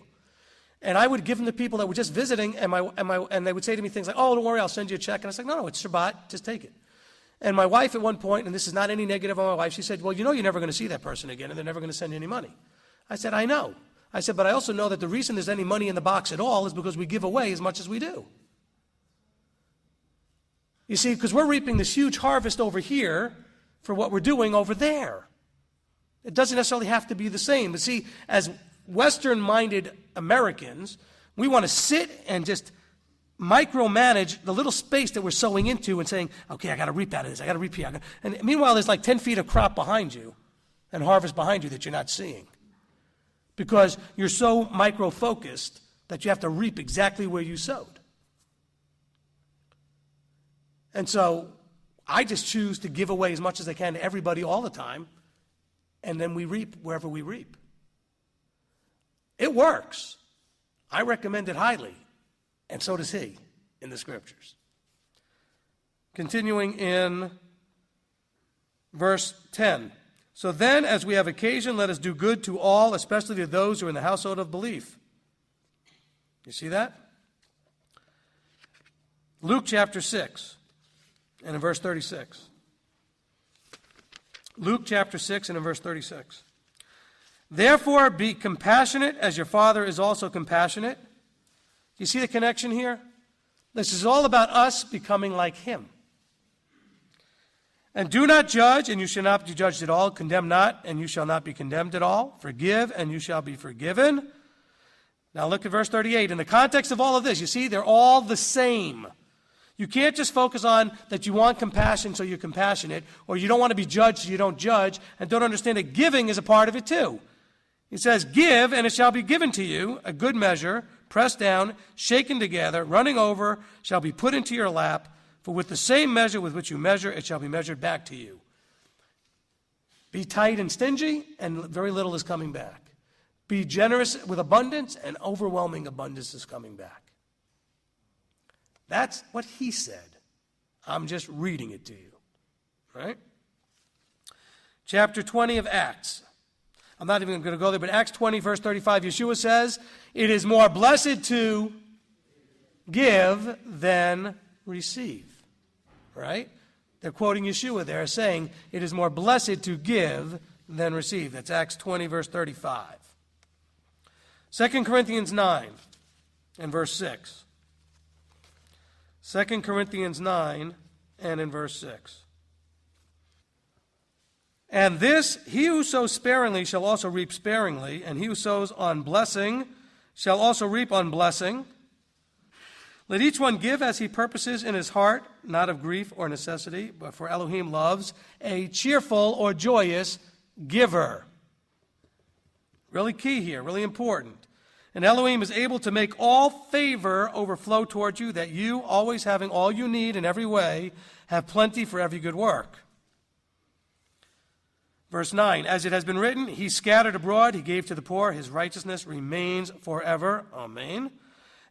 And I would give them to people that were just visiting, and they would say to me things like, oh, don't worry, I'll send you a check. And I was like, no, it's Shabbat, just take it. And my wife at one point, and this is not any negative on my wife, she said, well, you know you're never going to see that person again, and they're never going to send you any money. I said, I know. I said, but I also know that the reason there's any money in the box at all is because we give away as much as we do. You see, because we're reaping this huge harvest over here for what we're doing over there. It doesn't necessarily have to be the same. But see, as Western-minded Americans, we want to sit and just micromanage the little space that we're sowing into and saying, okay, I got to reap out of this, I got to reap here. And meanwhile, there's like 10 feet of crop behind you and harvest behind you that you're not seeing. Because you're so micro-focused that you have to reap exactly where you sowed. And so I just choose to give away as much as I can to everybody all the time, and then we reap wherever we reap. It works. I recommend it highly. And so does he in the scriptures. Continuing in verse 10. So then, as we have occasion, let us do good to all, especially to those who are in the household of belief. You see that? Luke chapter 6 and in verse 36. Luke chapter 6 and in verse 36. Therefore, be compassionate as your Father is also compassionate. You see the connection here? This is all about us becoming like him. And do not judge, and you shall not be judged at all. Condemn not, and you shall not be condemned at all. Forgive, and you shall be forgiven. Now look at verse 38. In the context of all of this, you see, they're all the same. You can't just focus on that you want compassion, so you're compassionate, or you don't want to be judged, so you don't judge, and don't understand that giving is a part of it too. It says, give, and it shall be given to you, a good measure, pressed down, shaken together, running over, shall be put into your lap. For with the same measure with which you measure, it shall be measured back to you. Be tight and stingy, and very little is coming back. Be generous with abundance, and overwhelming abundance is coming back. That's what he said. I'm just reading it to you. Right? Chapter 20 of Acts. I'm not even going to go there, but Acts 20, verse 35, Yeshua says, it is more blessed to give than receive. Right? They're quoting Yeshua there, saying, it is more blessed to give than receive. That's Acts 20, verse 35. 2 Corinthians 9 and verse 6. 2 Corinthians 9 and in verse 6. And this, he who sows sparingly shall also reap sparingly, and he who sows on blessing shall also reap on blessing. Let each one give as he purposes in his heart, not of grief or necessity, but for Elohim loves a cheerful or joyous giver. Really key here, really important. And Elohim is able to make all favor overflow toward you, that you, always having all you need in every way, have plenty for every good work. Verse 9, as it has been written, he scattered abroad, he gave to the poor, his righteousness remains forever. Amen.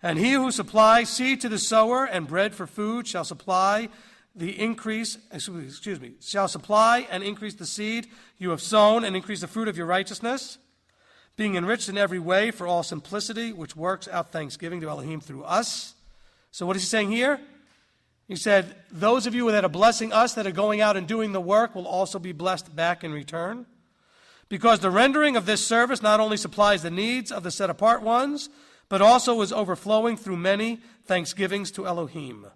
And he who supplies seed to the sower and bread for food shall supply shall supply and increase the seed you have sown and increase the fruit of your righteousness, being enriched in every way for all simplicity, which works out thanksgiving to Elohim through us. So what is he saying here? He said, those of you that are blessing us, that are going out and doing the work, will also be blessed back in return. Because the rendering of this service not only supplies the needs of the set-apart ones, but also is overflowing through many thanksgivings to Elohim.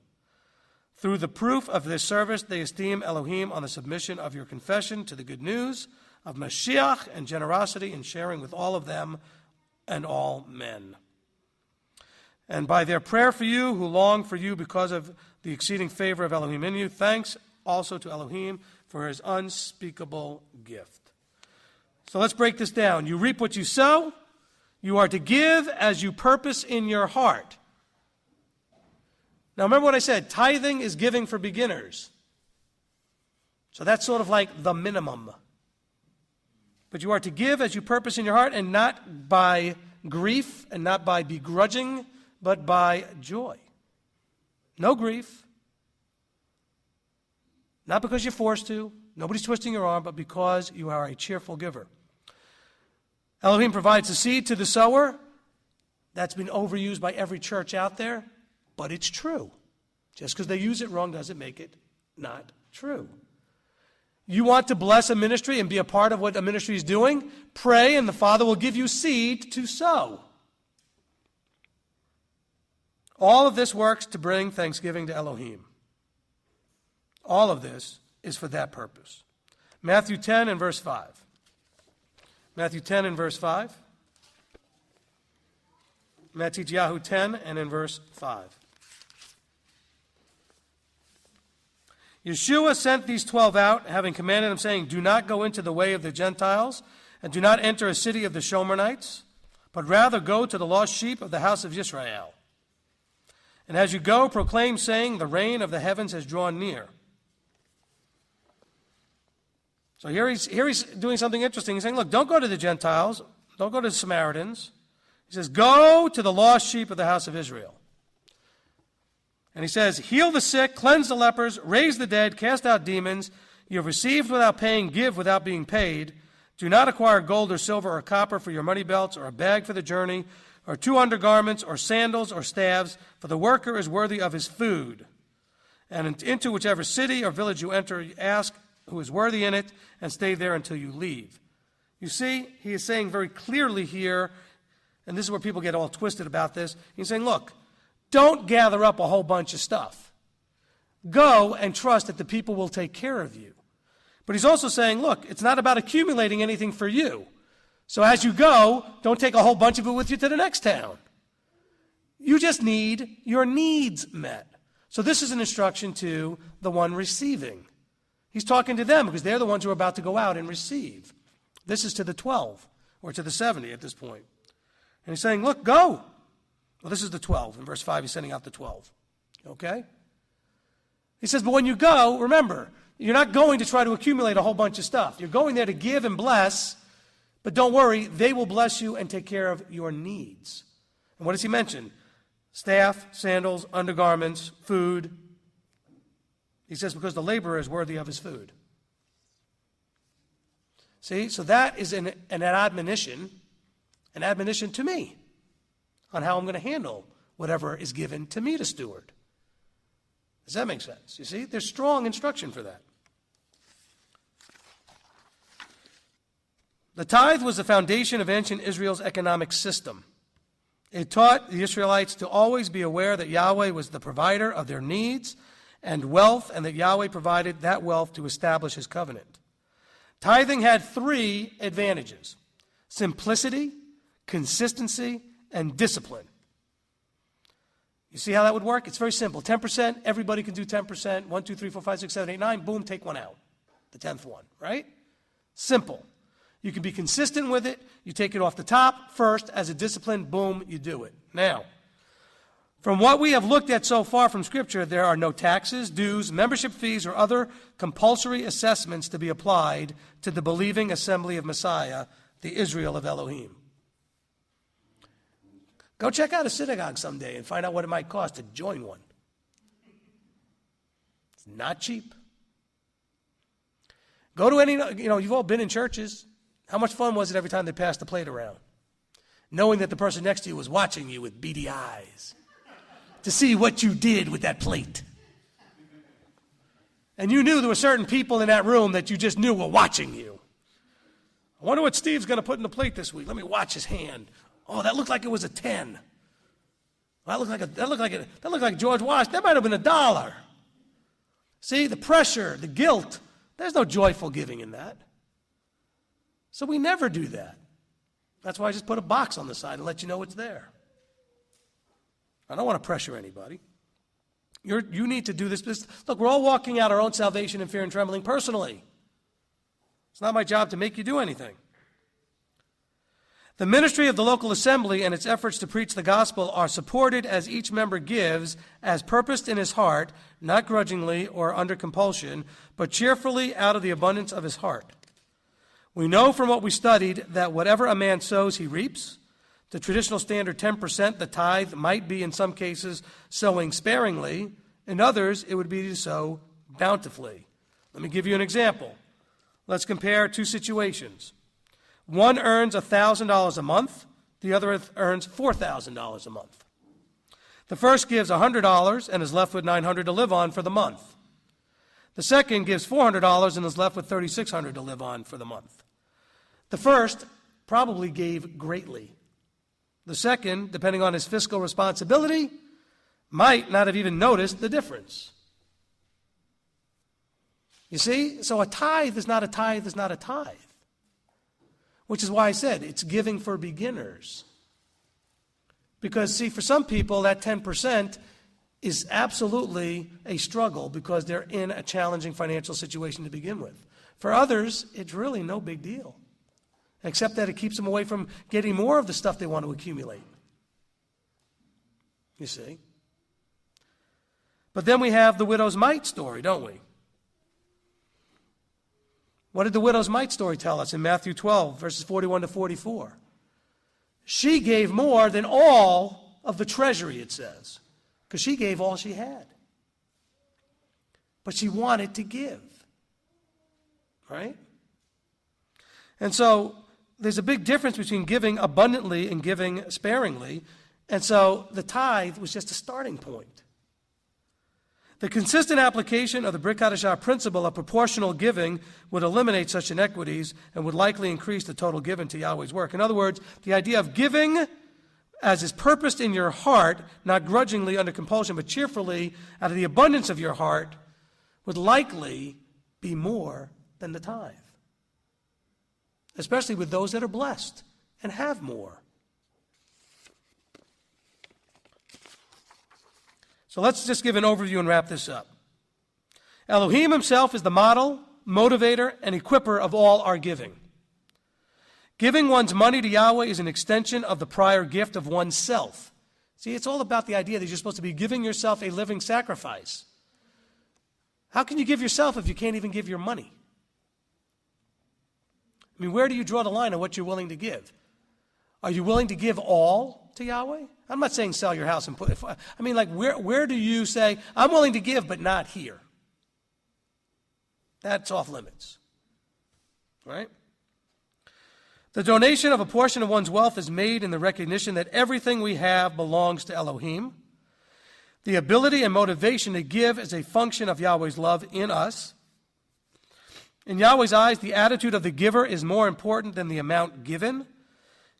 Through the proof of this service, they esteem Elohim on the submission of your confession to the good news of Mashiach and generosity in sharing with all of them and all men. And by their prayer for you, who long for you because of the exceeding favor of Elohim in you, thanks also to Elohim for his unspeakable gift. So let's break this down. You reap what you sow. You are to give as you purpose in your heart. Now remember what I said, tithing is giving for beginners. So that's sort of like the minimum. But you are to give as you purpose in your heart, and not by grief and not by begrudging, but by joy. No grief. Not because you're forced to. Nobody's twisting your arm, but because you are a cheerful giver. Elohim provides the seed to the sower. That's been overused by every church out there, but it's true. Just because they use it wrong doesn't make it not true. You want to bless a ministry and be a part of what a ministry is doing? Pray, and the Father will give you seed to sow. All of this works to bring thanksgiving to Elohim. All of this is for that purpose. Matthew 10 and verse 5. Matthew 10 and verse 5. Matthew 10 and in verse 5. Yeshua sent these 12 out, having commanded them, saying, do not go into the way of the Gentiles, and do not enter a city of the Shomerites, but rather go to the lost sheep of the house of Israel. And as you go, proclaim, saying, the reign of the heavens has drawn near. So here he's doing something interesting. He's saying, look, don't go to the Gentiles. Don't go to the Samaritans. He says, go to the lost sheep of the house of Israel. And he says, heal the sick, cleanse the lepers, raise the dead, cast out demons. You have received without paying, give without being paid. Do not acquire gold or silver or copper for your money belts, or a bag for the journey, or 2 undergarments, or sandals, or staves, for the worker is worthy of his food. And into whichever city or village you enter, you ask who is worthy in it, and stay there until you leave. You see, he is saying very clearly here, and this is where people get all twisted about this. He's saying, look, don't gather up a whole bunch of stuff. Go and trust that the people will take care of you. But he's also saying, look, it's not about accumulating anything for you. So as you go, don't take a whole bunch of it with you to the next town. You just need your needs met. So this is an instruction to the one receiving. He's talking to them because they're the ones who are about to go out and receive. This is to the 12 or to the 70 at this point. And he's saying, look, go. Well, this is the 12. In verse 5, he's sending out the 12. Okay? He says, but when you go, remember, you're not going to try to accumulate a whole bunch of stuff. You're going there to give and bless, but don't worry, they will bless you and take care of your needs. And what does he mention? Staff, sandals, undergarments, food. He says, because the laborer is worthy of his food. See, so that is an admonition to me on how I'm going to handle whatever is given to me to steward. Does that make sense? You see, there's strong instruction for that. The tithe was the foundation of ancient Israel's economic system. It taught the Israelites to always be aware that Yahweh was the provider of their needs and wealth, and that Yahweh provided that wealth to establish his covenant. Tithing had 3 advantages: simplicity, consistency, and discipline. You see how that would work? It's very simple. 10%, everybody can do 10%. 1, 2, 3, 4, 5, 6, 7, 8, 9, boom, take one out. The 10th one, right? Simple. You can be consistent with it. You take it off the top first as a discipline, boom, you do it. Now, from what we have looked at so far from Scripture, there are no taxes, dues, membership fees, or other compulsory assessments to be applied to the believing assembly of Messiah, the Israel of Elohim. Go check out a synagogue someday and find out what it might cost to join one. It's not cheap. Go to any, you've all been in churches. How much fun was it every time they passed the plate around? Knowing that the person next to you was watching you with beady eyes to see what you did with that plate. And you knew there were certain people in that room that you just knew were watching you. I wonder what Steve's going to put in the plate this week. Let me watch his hand. Oh, that looked like it was a 10. That looked like George Washington. That might have been $1. See, the pressure, the guilt. There's no joyful giving in that. So we never do that. That's why I just put a box on the side and let you know it's there. I don't want to pressure anybody. You need to do this. Look, we're all walking out our own salvation in fear and trembling personally. It's not my job to make you do anything. The ministry of the local assembly and its efforts to preach the gospel are supported as each member gives, as purposed in his heart, not grudgingly or under compulsion, but cheerfully out of the abundance of his heart. We know from what we studied that whatever a man sows, he reaps. The traditional standard 10%, the tithe, might be in some cases sowing sparingly. In others, it would be to sow bountifully. Let me give you an example. Let's compare 2 situations. One earns $1,000 a month. The other earns $4,000 a month. The first gives $100 and is left with $900 to live on for the month. The second gives $400 and is left with $3,600 to live on for the month. The first probably gave greatly. The second, depending on his fiscal responsibility, might not have even noticed the difference. You see? So a tithe is not a tithe is not a tithe. Which is why I said it's giving for beginners. Because, see, for some people, that 10% is absolutely a struggle because they're in a challenging financial situation to begin with. For others, it's really no big deal, except that it keeps them away from getting more of the stuff they want to accumulate. You see? But then we have the widow's mite story, don't we? What did the widow's mite story tell us in Matthew 12, verses 41 to 44? She gave more than all of the treasury, it says, because she gave all she had. But she wanted to give, right? And so there's a big difference between giving abundantly and giving sparingly. And so the tithe was just a starting point. The consistent application of the Brit Hadashah principle of proportional giving would eliminate such inequities and would likely increase the total given to Yahweh's work. In other words, the idea of giving as is purposed in your heart, not grudgingly under compulsion, but cheerfully out of the abundance of your heart, would likely be more than the tithe, especially with those that are blessed and have more. So let's just give an overview and wrap this up. Elohim himself is the model, motivator, and equiper of all our giving. Giving one's money to Yahweh is an extension of the prior gift of oneself. See, it's all about the idea that you're supposed to be giving yourself a living sacrifice. How can you give yourself if you can't even give your money? I mean, where do you draw the line on what you're willing to give? Are you willing to give all to Yahweh? I'm not saying sell your house and put, I mean, like, where do you say, I'm willing to give, but not here? That's off limits, right? The donation of a portion of one's wealth is made in the recognition that everything we have belongs to Elohim. The ability and motivation to give is a function of Yahweh's love in us. In Yahweh's eyes, the attitude of the giver is more important than the amount given.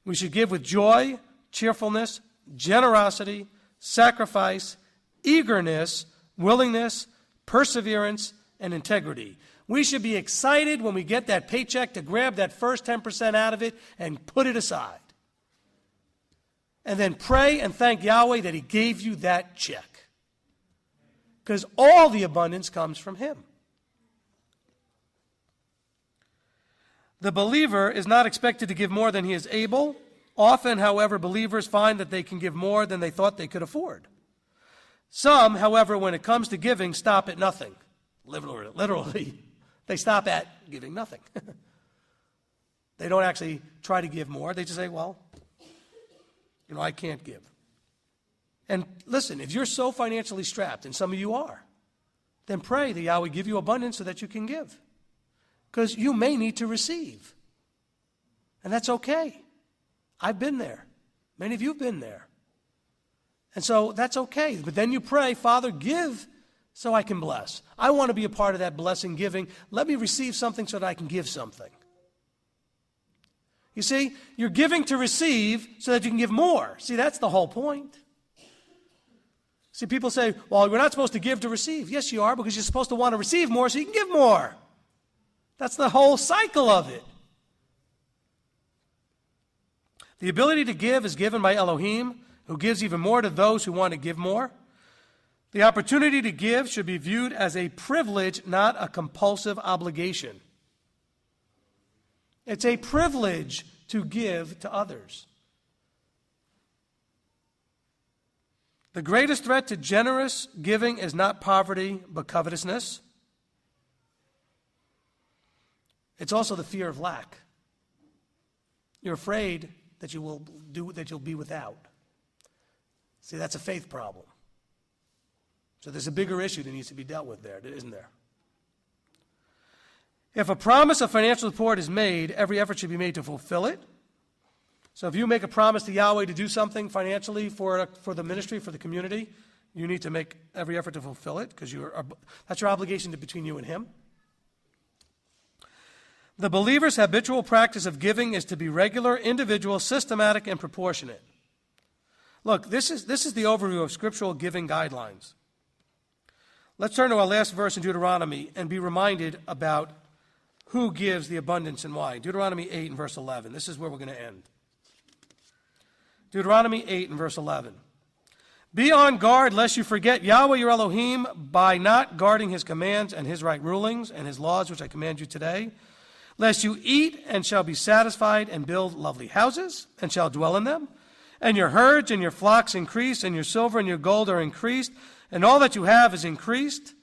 We should give with joy, cheerfulness, generosity, sacrifice, eagerness, willingness, perseverance, and integrity. We should be excited when we get that paycheck to grab that first 10% out of it and put it aside. And then pray and thank Yahweh that he gave you that check. Because all the abundance comes from him. The believer is not expected to give more than he is able. Often, however, believers find that they can give more than they thought they could afford. Some, however, when it comes to giving, stop at nothing. Literally, they stop at giving nothing. They don't actually try to give more. They just say, well, I can't give. And listen, if you're so financially strapped, and some of you are, then pray that Yahweh give you abundance so that you can give. Because you may need to receive. And that's okay. I've been there. Many of you have been there. And so that's okay. But then you pray, Father, give so I can bless. I want to be a part of that blessing giving. Let me receive something so that I can give something. You see, you're giving to receive so that you can give more. See, that's the whole point. See, people say, well, we're not supposed to give to receive. Yes, you are, because you're supposed to want to receive more so you can give more. That's the whole cycle of it. The ability to give is given by Elohim, who gives even more to those who want to give more. The opportunity to give should be viewed as a privilege, not a compulsive obligation. It's a privilege to give to others. The greatest threat to generous giving is not poverty, but covetousness. It's also the fear of lack. You're afraid that you'll be without. See, that's a faith problem. So there's a bigger issue that needs to be dealt with there, isn't there? If a promise of financial support is made, every effort should be made to fulfill it. So if you make a promise to Yahweh to do something financially for the ministry, for the community, you need to make every effort to fulfill it, because that's your obligation between you and him. The believer's habitual practice of giving is to be regular, individual, systematic, and proportionate. Look, this is the overview of scriptural giving guidelines. Let's turn to our last verse in Deuteronomy and be reminded about who gives the abundance and why. Deuteronomy 8 and verse 11. This is where we're going to end. Deuteronomy 8 and verse 11. Be on guard lest you forget Yahweh your Elohim by not guarding his commands and his right rulings and his laws which I command you today, lest you eat and shall be satisfied and build lovely houses and shall dwell in them, and your herds and your flocks increase, and your silver and your gold are increased, and all that you have is increased,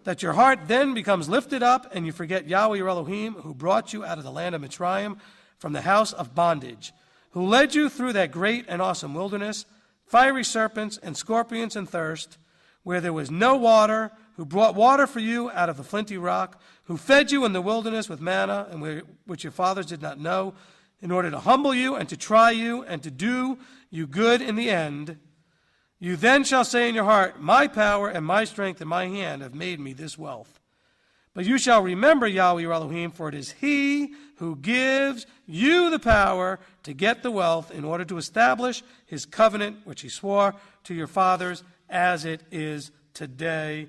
that your heart then becomes lifted up, and you forget Yahweh your Elohim, who brought you out of the land of Mitzrayim from the house of bondage, who led you through that great and awesome wilderness, fiery serpents and scorpions and thirst, where there was no water, who brought water for you out of the flinty rock, who fed you in the wilderness with manna, and which your fathers did not know, in order to humble you and to try you and to do you good in the end. You then shall say in your heart, my power and my strength and my hand have made me this wealth. But you shall remember Yahweh your Elohim, for it is he who gives you the power to get the wealth in order to establish his covenant, which he swore to your fathers, as it is today.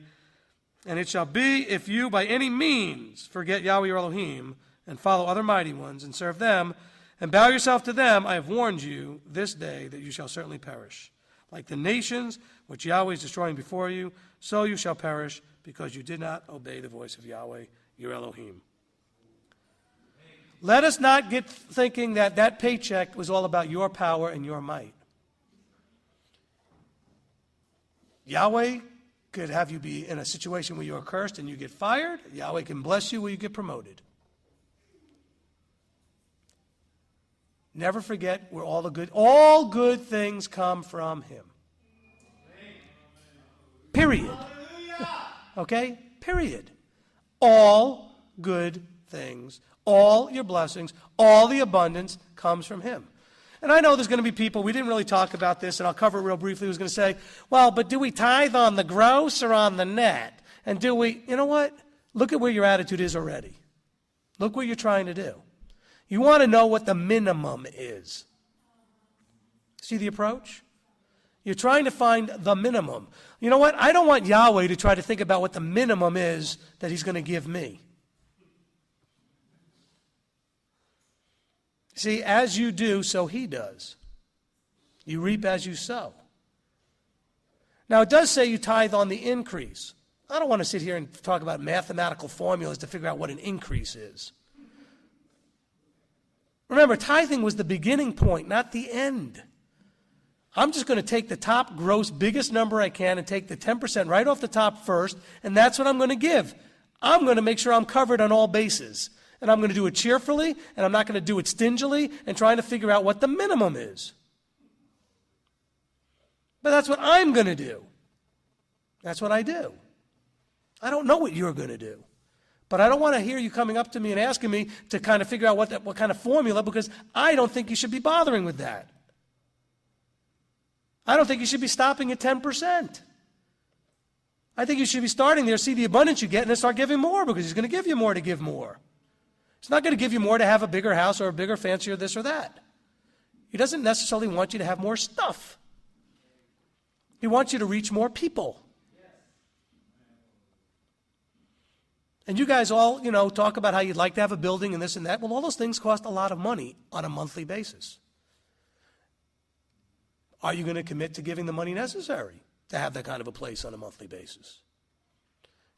And it shall be, if you by any means forget Yahweh your Elohim, and follow other mighty ones, and serve them, and bow yourself to them, I have warned you this day that you shall certainly perish. Like the nations which Yahweh is destroying before you, so you shall perish, because you did not obey the voice of Yahweh your Elohim. Let us not get thinking that paycheck was all about your power and your might. Yahweh could have you be in a situation where you're cursed and you get fired. Yahweh can bless you where you get promoted. Never forget where all good things come from him. Period. Okay? Period. All good things, all your blessings, all the abundance comes from him. And I know there's going to be people, we didn't really talk about this, and I'll cover it real briefly, who's going to say, well, but do we tithe on the gross or on the net? And do we, you know what? Look at where your attitude is already. Look what you're trying to do. You want to know what the minimum is. See the approach? You're trying to find the minimum. You know what? I don't want Yahweh to try to think about what the minimum is that he's going to give me. See, as you do, so he does. You reap as you sow. Now, it does say you tithe on the increase. I don't want to sit here and talk about mathematical formulas to figure out what an increase is. Remember, tithing was the beginning point, not the end. I'm just going to take the top gross, biggest number I can and take the 10% right off the top first, and that's what I'm going to give. I'm going to make sure I'm covered on all bases. And I'm going to do it cheerfully, and I'm not going to do it stingily and trying to figure out what the minimum is. But that's what I'm going to do. That's what I do. I don't know what you're going to do. But I don't want to hear you coming up to me and asking me to kind of figure out what kind of formula, because I don't think you should be bothering with that. I don't think you should be stopping at 10%. I think you should be starting there, see the abundance you get, and then start giving more, because he's going to give you more to give more. He's not going to give you more to have a bigger house or a bigger fancier this or that. He doesn't necessarily want you to have more stuff. He wants you to reach more people. And you guys all, talk about how you'd like to have a building and this and that. Well, all those things cost a lot of money on a monthly basis. Are you going to commit to giving the money necessary to have that kind of a place on a monthly basis?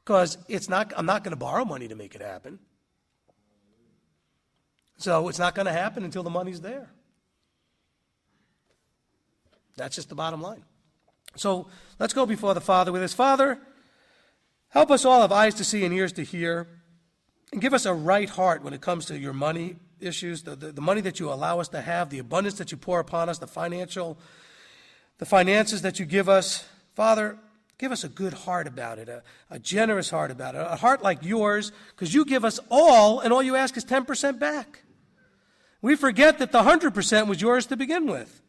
Because I'm not going to borrow money to make it happen. So it's not going to happen until the money's there. That's just the bottom line. So let's go before the Father with this. Father, help us all have eyes to see and ears to hear, and give us a right heart when it comes to your money issues, the money that you allow us to have, the abundance that you pour upon us, the finances that you give us. Father, give us a good heart about it, a generous heart about it, a heart like yours, because you give us all, and all you ask is 10% back. We forget that the 100% was yours to begin with.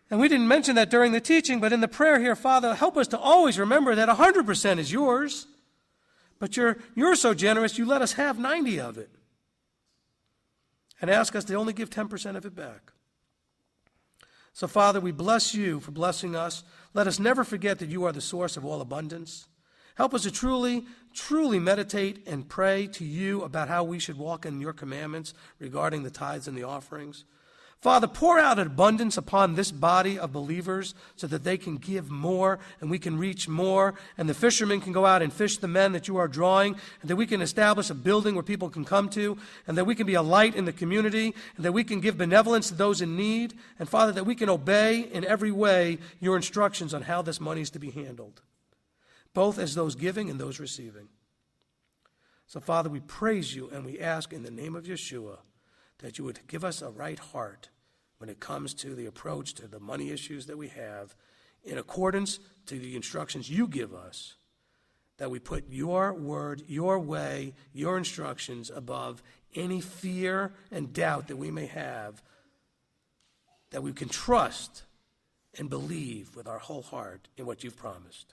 And we didn't mention that during the teaching, but in the prayer here, Father, help us to always remember that 100% is yours. But you're so generous, you let us have 90 of it. And ask us to only give 10% of it back. So, Father, we bless you for blessing us. Let us never forget that you are the source of all abundance. Help us to truly, truly meditate and pray to you about how we should walk in your commandments regarding the tithes and the offerings. Father, pour out abundance upon this body of believers so that they can give more and we can reach more, and the fishermen can go out and fish the men that you are drawing, and that we can establish a building where people can come to, and that we can be a light in the community, and that we can give benevolence to those in need, and Father, that we can obey in every way your instructions on how this money is to be handled, both as those giving and those receiving. So, Father, we praise you and we ask in the name of Yeshua that you would give us a right heart when it comes to the approach to the money issues that we have, in accordance to the instructions you give us, that we put your word, your way, your instructions above any fear and doubt that we may have, that we can trust and believe with our whole heart in what you've promised.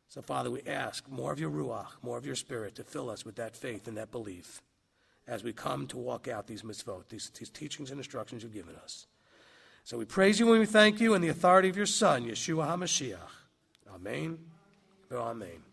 So, Father, we ask more of your Ruach, more of your Spirit to fill us with that faith and that belief as we come to walk out these mitzvot, these teachings and instructions you've given us. So we praise you and we thank you in the authority of your Son, Yeshua HaMashiach. Amen. Amen.